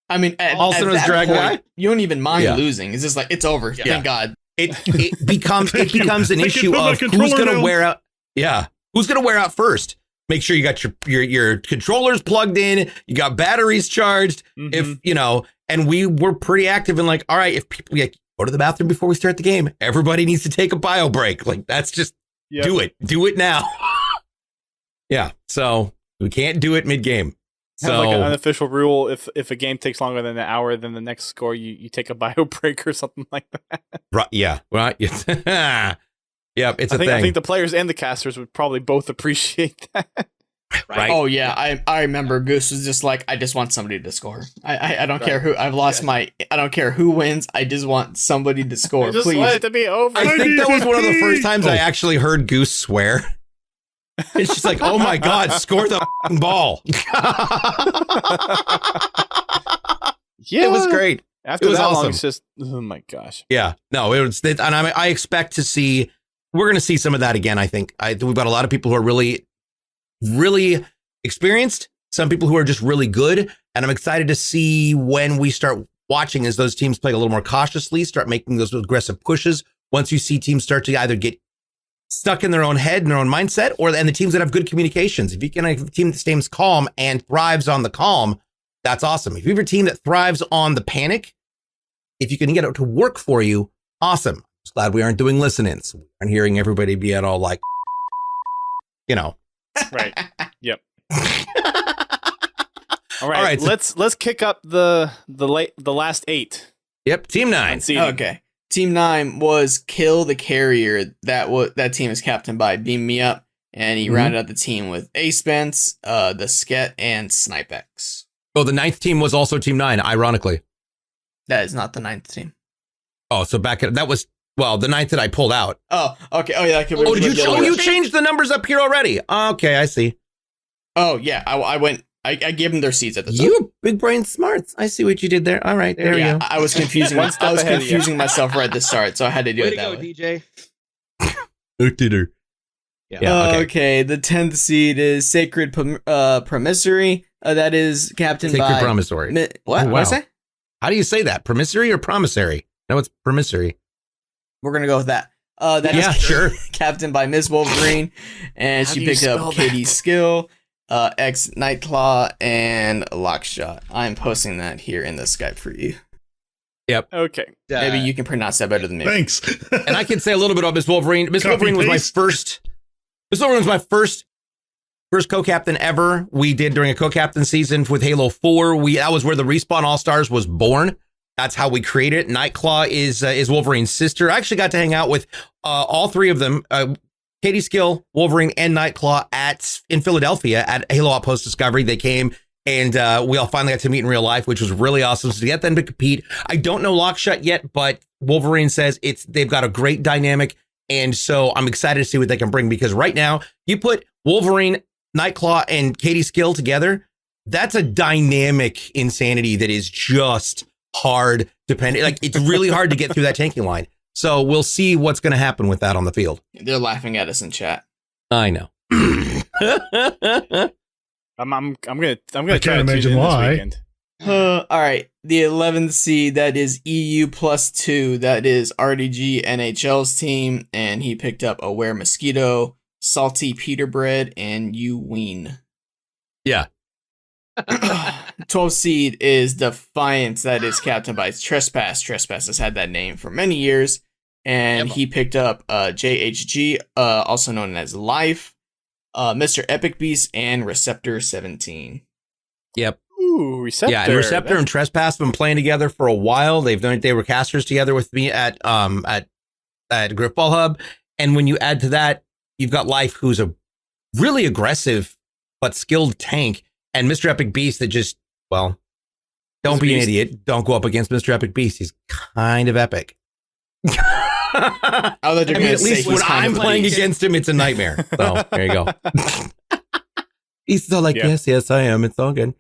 I mean, at That point, guy? you don't even mind losing. It's just like, it's over. Yeah. Thank God. It becomes an issue of who's going to wear out. Yeah. Who's going to wear out first? Make sure you got your controllers plugged in. You got batteries charged. If, and we were pretty active in like, all right, if people go to the bathroom before we start the game, everybody needs to take a bio break. Like, that's just do it now. Yeah. So we can't do it mid game. So like an unofficial rule, if a game takes longer than an hour, then the next score you take a bio break or something like that. Right? Yeah. Right. Yeah. It's a thing. I think the players and the casters would probably both appreciate that. Right. Oh yeah, I remember Goose was just like, I just want somebody to score. I don't care who. I've lost I don't care who wins. I just want somebody to score. I just please. want it to be over. I think that was one of the first times I actually heard Goose swear. It's just like, oh my God, score the ball. Yeah, it was great. After it was that awesome. long, it's just, oh my gosh. Yeah, no, it was, and I expect to see. We're going to see some of that again. I think we've got a lot of people who are really, really experienced. Some people who are just really good, and I'm excited to see when we start watching as those teams play a little more cautiously, start making those aggressive pushes. Once you see teams start to either get stuck in their own head and their own mindset, and the teams that have good communications. If you can have a team that stays calm and thrives on the calm, that's awesome. If you have a team that thrives on the panic, if you can get it to work for you, awesome. Just glad we aren't doing listen-ins. We aren't hearing everybody be at all like, Right. Yep. All right. Let's kick up the last 8. Yep. Team 9. Okay. Team 9 was Kill the Carrier. That team is captained by Beam Me Up, and he rounded out the team with Ace Spence, the Sket, and Snipex. Oh, the 9th team was also Team 9, ironically. That is not the 9th team. Oh, so that was the 9th that I pulled out. Oh, okay. Oh, yeah. You changed the numbers up here already. Okay, I see. Oh, yeah. I gave them their seats at the top. You big brain smarts. I see what you did there. All right, there we go. I was confusing. Myself right at the start, so I had to do it that way. DJ. Who did her? Yeah. Okay. The 10th seed is Sacred Promissory. That is captained by Sacred Promissory. What? Oh, wow. What did I say? How do you say that? Promissory or promissory? No, it's promissory. We're gonna go with that. That is sure. Captained by Miss Wolverine, and How she do you picked up spell Katie's Skill, X Nightclaw, and Lockshot. I'm posting that here in the Skype for you. Yep. Okay. Maybe you can pronounce that better than me. Thanks. And I can say a little bit about Miss Wolverine. Miss Wolverine was my first. Miss Wolverine was my first co-captain ever. We did during a co-captain season with Halo 4. That was where the Respawn All-Stars was born. That's how we created it. Nightclaw is Wolverine's sister. I actually got to hang out with all 3 of them, Katie Skill, Wolverine, and Nightclaw in Philadelphia at Halo Outpost Discovery. They came and we all finally got to meet in real life, which was really awesome. So to get them to compete, I don't know Lockshot yet, but Wolverine says they've got a great dynamic. And so I'm excited to see what they can bring, because right now you put Wolverine, Nightclaw, and Katie Skill together. That's a dynamic insanity that is just hard depending. Like, it's really hard to get through that tanking line. So we'll see what's going to happen with that on the field. They're laughing at us in chat. I know. I'm gonna try can't to tune imagine in why. this weekend. All right. The 11th seed, that is EU +2. That is RDG NHL's team, and he picked up Aware Mosquito, Salty Peter Bread, and You Ween. Yeah. 12th seed is Defiance. That is captained by Trespass. Trespass has had that name for many years, and he picked up JHG, also known as Life, Mr. Epic Beast, and Receptor 17. Yep. Ooh, Receptor. Yeah, and Receptor and Trespass have been playing together for a while. They were casters together with me at Grifball Hub. And when you add to that, you've got Life, who's a really aggressive but skilled tank, and Mr. Epic Beast that just, well, don't be an idiot. Don't go up against Mr. Epic Beast. He's kind of epic. I mean, at least when I'm playing against him, it's a nightmare. So there you go. He's still like, yes, I am. It's all good.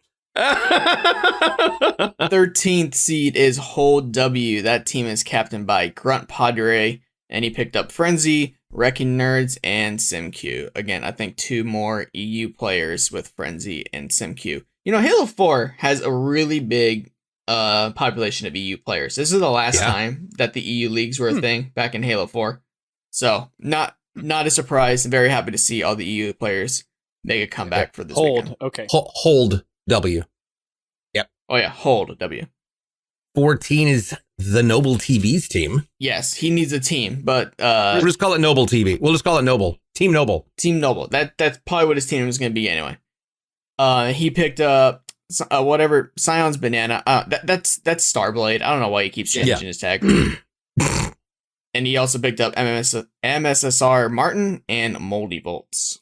13th seed is Hold W. That team is captained by Grunt Padre, and he picked up Frenzy, Wrecking Nerds, and SimQ. Again, I think 2 more EU players with Frenzy and SimQ. You know, Halo 4 has a really big population of EU players. This is the last time that the EU leagues were a thing back in Halo 4. So, not a surprise. I'm very happy to see all the EU players make a comeback for this weekend. Okay. Hold W. Yep. Oh yeah, Hold W. 14 is the Noble TV's team. Yes, he needs a team, but We'll just call it Noble TV. We'll just call it Noble. Team Noble. Team Noble. That's probably what his team is going to be anyway. He picked up whatever Scion's Banana. That's Starblade. I don't know why he keeps changing his tag. And he also picked up MSSR Martin and Moldy Bolts.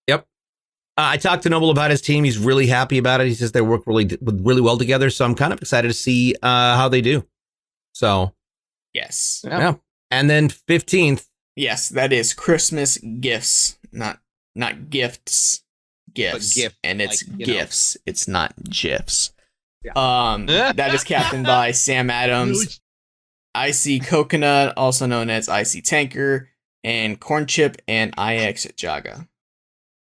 Yep. I talked to Noble about his team. He's really happy about it. He says they work really well together. So I'm kind of excited to see how they do. So Yes. yeah. And then 15th. Yes, that is Christmas Gifts, not gifts. Gifts. Gift, and it's like, gifts. It's not GIFs. Yeah. That is captained by Sam Adams, Icy Coconut, also known as Icy Tanker, and Corn Chip and IX Jaga.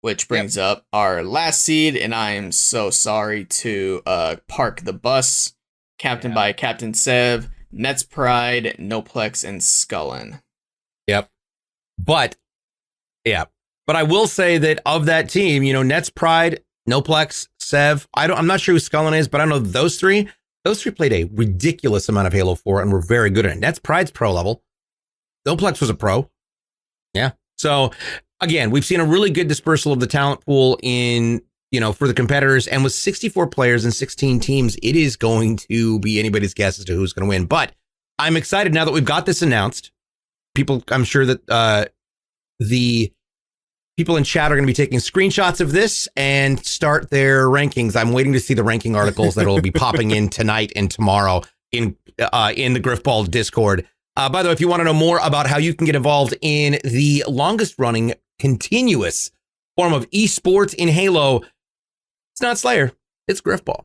Which brings up our last seed, and I am so sorry to Park the Bus, captained by Captain Sev, Nets Pride, Noplex, and Scullin. Yep. But I will say that of that team, you know, Nets Pride, Noplex, Sev, I'm not sure who Scullin is, but I know those three played a ridiculous amount of Halo 4 and were very good at it. Nets Pride's pro level. Noplex was a pro. Yeah. So again, we've seen a really good dispersal of the talent pool in, you know, for the competitors, and with 64 players and 16 teams, it is going to be anybody's guess as to who's going to win. But I'm excited now that we've got this announced. I'm sure that the people in chat are going to be taking screenshots of this and start their rankings. I'm waiting to see the ranking articles that will be popping in tonight and tomorrow in the Grifball Discord. By the way, if you want to know more about how you can get involved in the longest running continuous form of esports in Halo, it's not Slayer, it's Grifball.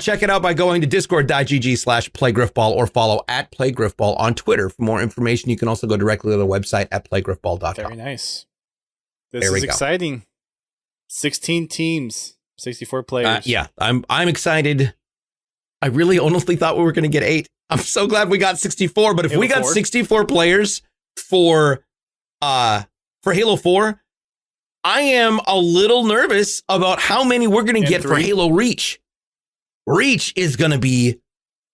Check it out by going to discord.gg/playgriffball or follow @playgriffball on Twitter. For more information, you can also go directly to the website at playgriffball.com. Very nice. This is exciting. 16 teams, 64 players. Yeah, I'm excited. I really honestly thought we were going to get 8. I'm so glad we got 64. But if Halo we got 4? 64 players for Halo 4, I am a little nervous about how many we're going to get 3? For Halo Reach. Reach is going to be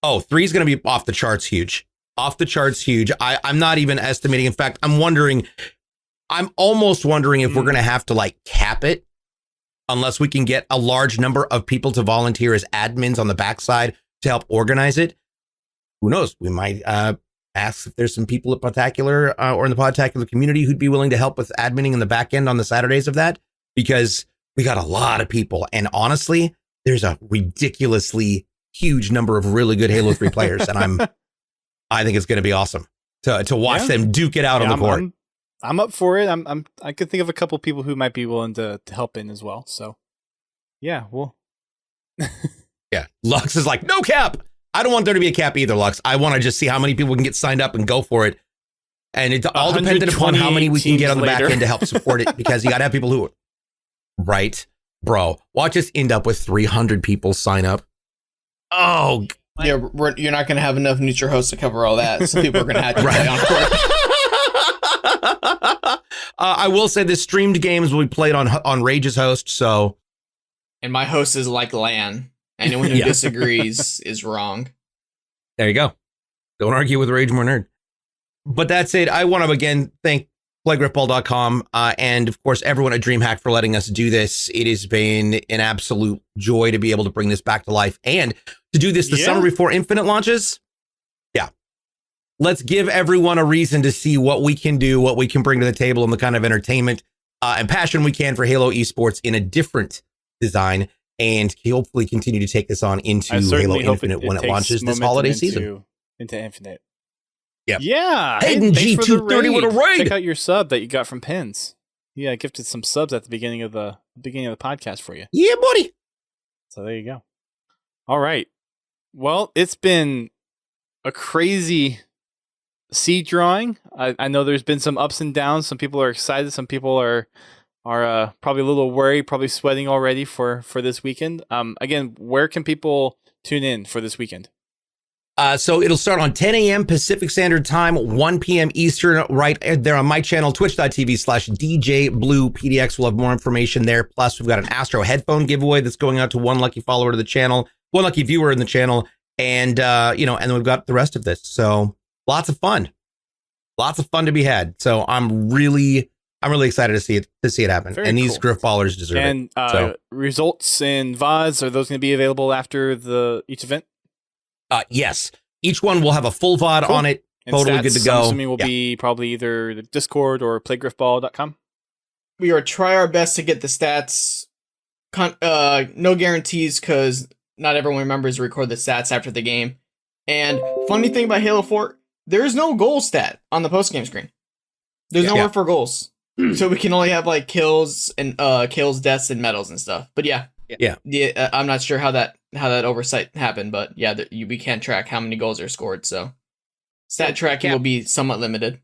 3 is going to be off the charts huge. Off the charts huge. I'm not even estimating. In fact, I'm almost wondering if we're going to have to like cap it unless we can get a large number of people to volunteer as admins on the backside to help organize it. Who knows? We might ask if there's some people at Podtacular or in the Podtacular community who'd be willing to help with adminning in the back end on the Saturdays of that, because we got a lot of people. And honestly, there's a ridiculously huge number of really good Halo 3 players. And I think it's going to be awesome to watch them duke it out on the court. I'm up for it. I could think of a couple people who might be willing to help in as well. So yeah, well. Yeah. Lux is like, no cap. I don't want there to be a cap either, Lux. I want to just see how many people can get signed up and go for it. And it's all dependent upon how many we can get on the back end to help support it, because you got to have people who, right, bro, watch us end up with 300 people sign up. Oh, yeah, you're not going to have enough neutral hosts to cover all that. So people are going to have to play on court. I will say the streamed games will be played on Rage's host. So, and my host is like LAN. Anyone who disagrees is wrong. There you go. Don't argue with Rage More Nerd. But that's it. I want to again thank playgriffball.com, and of course, everyone at DreamHack for letting us do this. It has been an absolute joy to be able to bring this back to life and to do this the summer before Infinite launches. Yeah. Let's give everyone a reason to see what we can do, what we can bring to the table, and the kind of entertainment and passion we can for Halo esports in a different design, and hopefully continue to take this on into Halo Infinite when it launches this holiday season. Into Infinite. Yep. Yeah. Hayden G230 with a raid. Check out your sub that you got from Pins. Yeah, I gifted some subs at the beginning of the podcast for you. Yeah, buddy. So there you go. All right. Well, it's been a crazy seed drawing. I know there's been some ups and downs. Some people are excited. Some people are probably a little worried, probably sweating already for this weekend. Again, where can people tune in for this weekend? So it'll start on 10 a.m. Pacific Standard Time, 1 p.m. Eastern, right there on my channel, twitch.tv/DJBluePDX. We'll have more information there. Plus, we've got an Astro headphone giveaway that's going out to one lucky follower to the channel, one lucky viewer in the channel, and and then we've got the rest of this. So lots of fun to be had. So I'm really excited to see it happen. Very and these cool. Griffballers deserve it. And results and VODs, are those going to be available after each event? Yes. Each one will have a full VOD on it. And totally stats, good to go. I'm assuming will be probably either the Discord or playgriffball.com. We are try our best to get the stats. No guarantees because not everyone remembers to record the stats after the game. And funny thing about Halo 4, there's no goal stat on the post-game screen. There's nowhere for goals. So we can only have like kills, deaths, and medals and stuff. But yeah, I'm not sure how that oversight happened, but yeah, we can't track how many goals are scored. So stat tracking will be somewhat limited.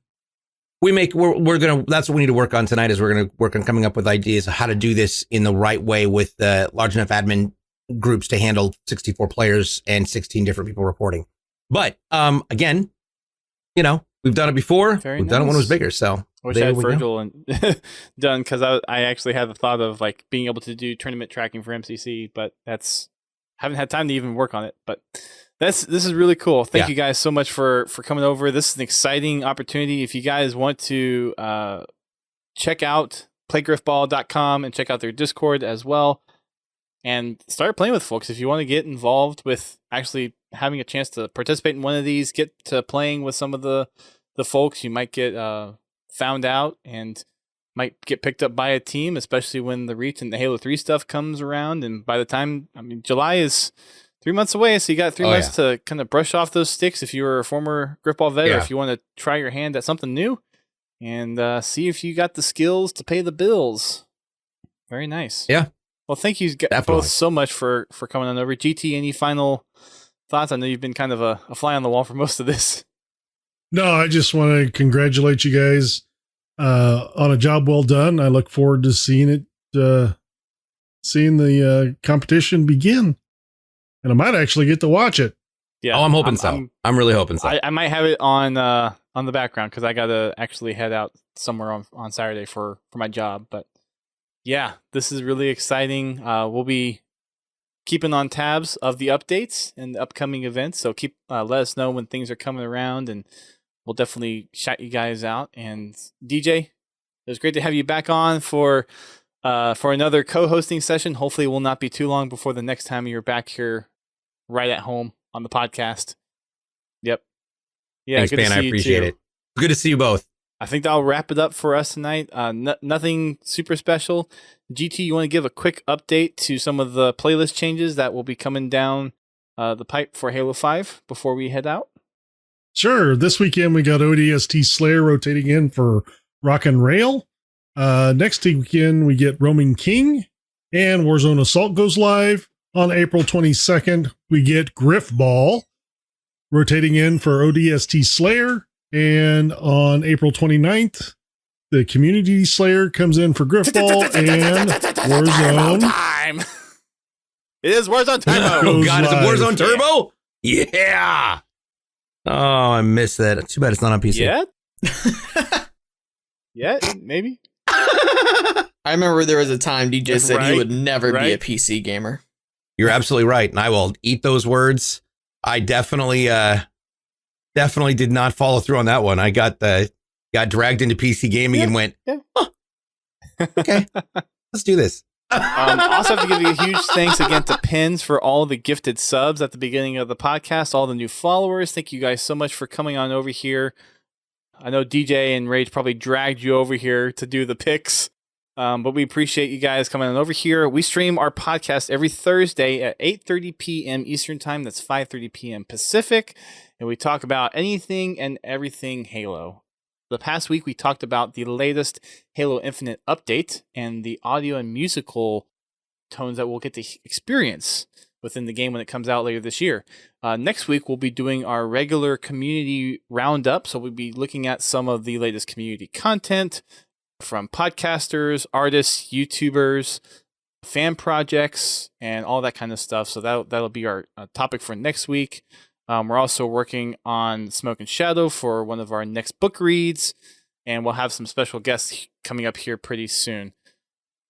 We're gonna, that's what we need to work on tonight, is we're gonna work on coming up with ideas of how to do this in the right way with large enough admin groups to handle 64 players and 16 different people reporting. But again, we've done it before. We've done it when it was bigger. So I wish I had Virgil and done, because I actually had the thought of like being able to do tournament tracking for MCC, but haven't had time to even work on it. But this is really cool. Thank you guys so much for coming over. This is an exciting opportunity. If you guys want to check out playgriffball.com and check out their Discord as well, and start playing with folks. If you want to get involved with actually having a chance to participate in one of these, get to playing with some of the folks, you might get found out and might get picked up by a team, especially when the Reach and the Halo 3 stuff comes around. And by the time, July is 3 months away, so you got 3 months to kind of brush off those sticks if you were a former Grifball vet, or if you want to try your hand at something new and see if you got the skills to pay the bills. Very nice. Yeah. Well, thank you both so much for coming on over. GT, any final thoughts? I know you've been kind of a fly on the wall for most of this. No, I just want to congratulate you guys on a job well done. I look forward to seeing the competition begin, and I might actually get to watch it. Yeah, I'm hoping so. I'm really hoping so. I might have it on the background because I got to actually head out somewhere on Saturday for my job. But yeah, this is really exciting. We'll be keeping on tabs of the updates and the upcoming events. So let us know when things are coming around, and we'll definitely shout you guys out. And DJ, it was great to have you back on for another co-hosting session. Hopefully it will not be too long before the next time you're back here right at home on the podcast. Yep. Yeah. Thanks, man. I appreciate it. Good to see you both. I think that'll wrap it up for us tonight. Nothing super special. GT, you want to give a quick update to some of the playlist changes that will be coming down the pipe for Halo 5 before we head out? Sure. This weekend we got ODST Slayer rotating in for Rock and Rail. Next weekend we get Roaming King, and Warzone Assault goes live. On April 22nd, we get Grifball rotating in for ODST Slayer. And on April 29th, the Community Slayer comes in for Grifball and Warzone. Time. It is Warzone Turbo. Oh, God, is it Warzone Turbo? Yeah. Oh, I missed that. Too bad it's not on PC. Yeah, maybe. I remember there was a time DJ said he would never be a PC gamer. You're absolutely right, and I will eat those words. I definitely did not follow through on that one. I got the got dragged into PC gaming and went, huh, okay, let's do this. Also have to give you a huge thanks again to Pins for all the gifted subs at the beginning of the podcast, all the new followers. Thank you guys so much for coming on over here. I know DJ and Rage probably dragged you over here to do the picks, but we appreciate you guys coming on over here. We stream our podcast every Thursday at 8:30 p.m. Eastern Time. That's 5:30 p.m. Pacific, and we talk about anything and everything Halo. The past week, we talked about the latest Halo Infinite update and the audio and musical tones that we'll get to experience within the game when it comes out later this year. Next week, we'll be doing our regular community roundup. So we'll be looking at some of the latest community content from podcasters, artists, YouTubers, fan projects, and all that kind of stuff. So that'll be our topic for next week. We're also working on Smoke and Shadow for one of our next book reads, and we'll have some special guests coming up here pretty soon.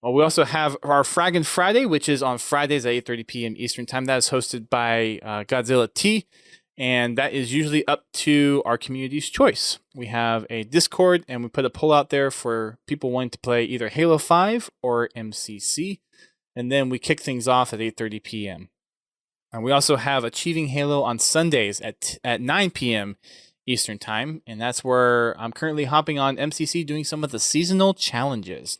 We also have our Fraggin' Friday, which is on Fridays at 8:30 p.m. Eastern Time. That is hosted by Godzilla T, and that is usually up to our community's choice. We have a Discord, and we put a poll out there for people wanting to play either Halo 5 or MCC, and then we kick things off at 8:30 p.m. And we also have Achieving Halo on Sundays at 9 p.m. Eastern Time, and that's where I'm currently hopping on MCC doing some of the seasonal challenges.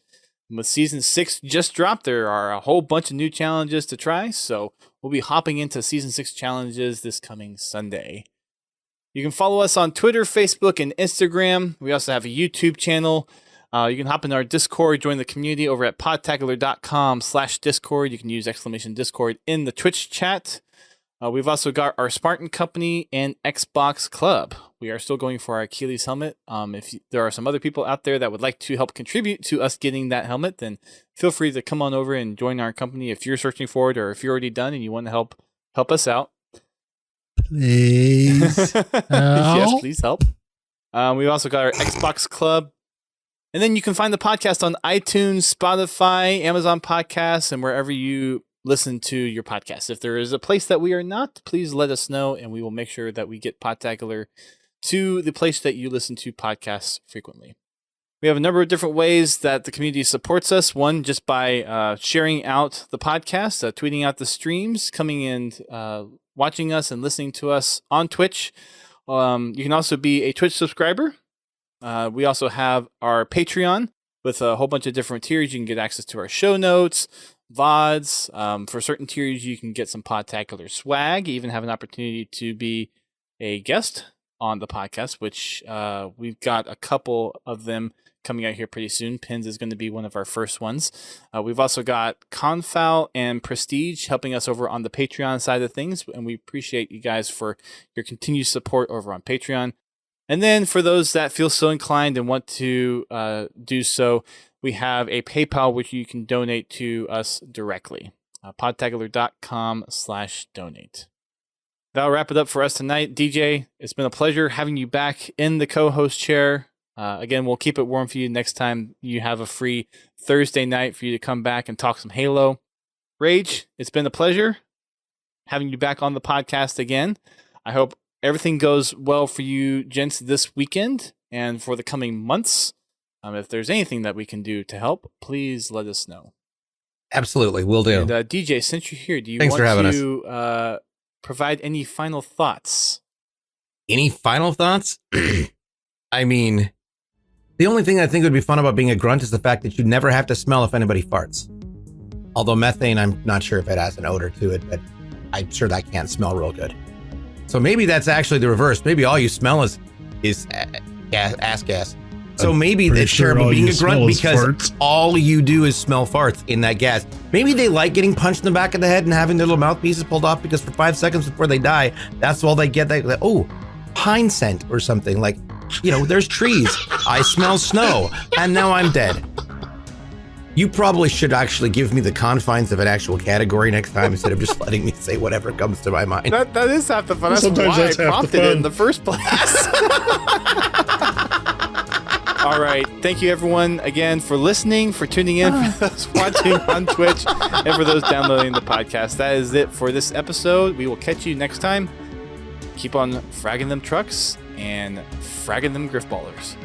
And with Season 6 just dropped, there are a whole bunch of new challenges to try, so we'll be hopping into Season 6 challenges this coming Sunday. You can follow us on Twitter, Facebook, and Instagram. We also have a YouTube channel. You can hop in our Discord, join the community over at podtacular.com/Discord. You can use !Discord in the Twitch chat. We've also got our Spartan Company and Xbox Club. We are still going for our Achilles helmet. If there are some other people out there that would like to help contribute to us getting that helmet, then feel free to come on over and join our company if you're searching for it or if you're already done and you want to help us out. Please. Yes, please help. We've also got our Xbox Club. And then you can find the podcast on iTunes, Spotify, Amazon Podcasts, and wherever you listen to your podcast. If there is a place that we are not, please let us know, and we will make sure that we get Podtacular to the place that you listen to podcasts frequently. We have a number of different ways that the community supports us. One, just by sharing out the podcast, tweeting out the streams, coming in, watching us and listening to us on Twitch. You can also be a Twitch subscriber. We also have our Patreon with a whole bunch of different tiers. You can get access to our show notes, VODs. For certain tiers, you can get some Podtacular swag. You even have an opportunity to be a guest on the podcast, which we've got a couple of them coming out here pretty soon. Pins is going to be one of our first ones. We've also got Confal and Prestige helping us over on the Patreon side of things, and we appreciate you guys for your continued support over on Patreon. And then for those that feel so inclined and want to do so, we have a PayPal which you can donate to us directly. Podtacular.com/donate. That'll wrap it up for us tonight. DJ, it's been a pleasure having you back in the co-host chair. Again, we'll keep it warm for you next time you have a free Thursday night for you to come back and talk some Halo. Rage, it's been a pleasure having you back on the podcast again. I hope everything goes well for you gents this weekend and for the coming months. If there's anything that we can do to help, please let us know. Absolutely, will do. And DJ, since you're here, do you Thanks want for having to provide any final thoughts? Any final thoughts? I mean, the only thing I think would be fun about being a grunt is the fact that you never have to smell if anybody farts. Although methane, I'm not sure if it has an odor to it, but I'm sure that can't smell real good. So maybe that's actually the reverse. Maybe all you smell is ass gas. So maybe it's terrible being a grunt because all you do is smell farts in that gas. Maybe they like getting punched in the back of the head and having their little mouthpieces pulled off because for 5 seconds before they die, that's all they get. Pine scent or something like, there's trees. I smell snow and now I'm dead. You probably should actually give me the confines of an actual category next time instead of just letting me say whatever comes to my mind. That is half the fun. That's Sometimes why that's I half the prompted it fun. in the first place. All right. Thank you, everyone, again, for listening, for tuning in, for those watching on Twitch, and for those downloading the podcast. That is it for this episode. We will catch you next time. Keep on fragging them trucks and fragging them Grifballers.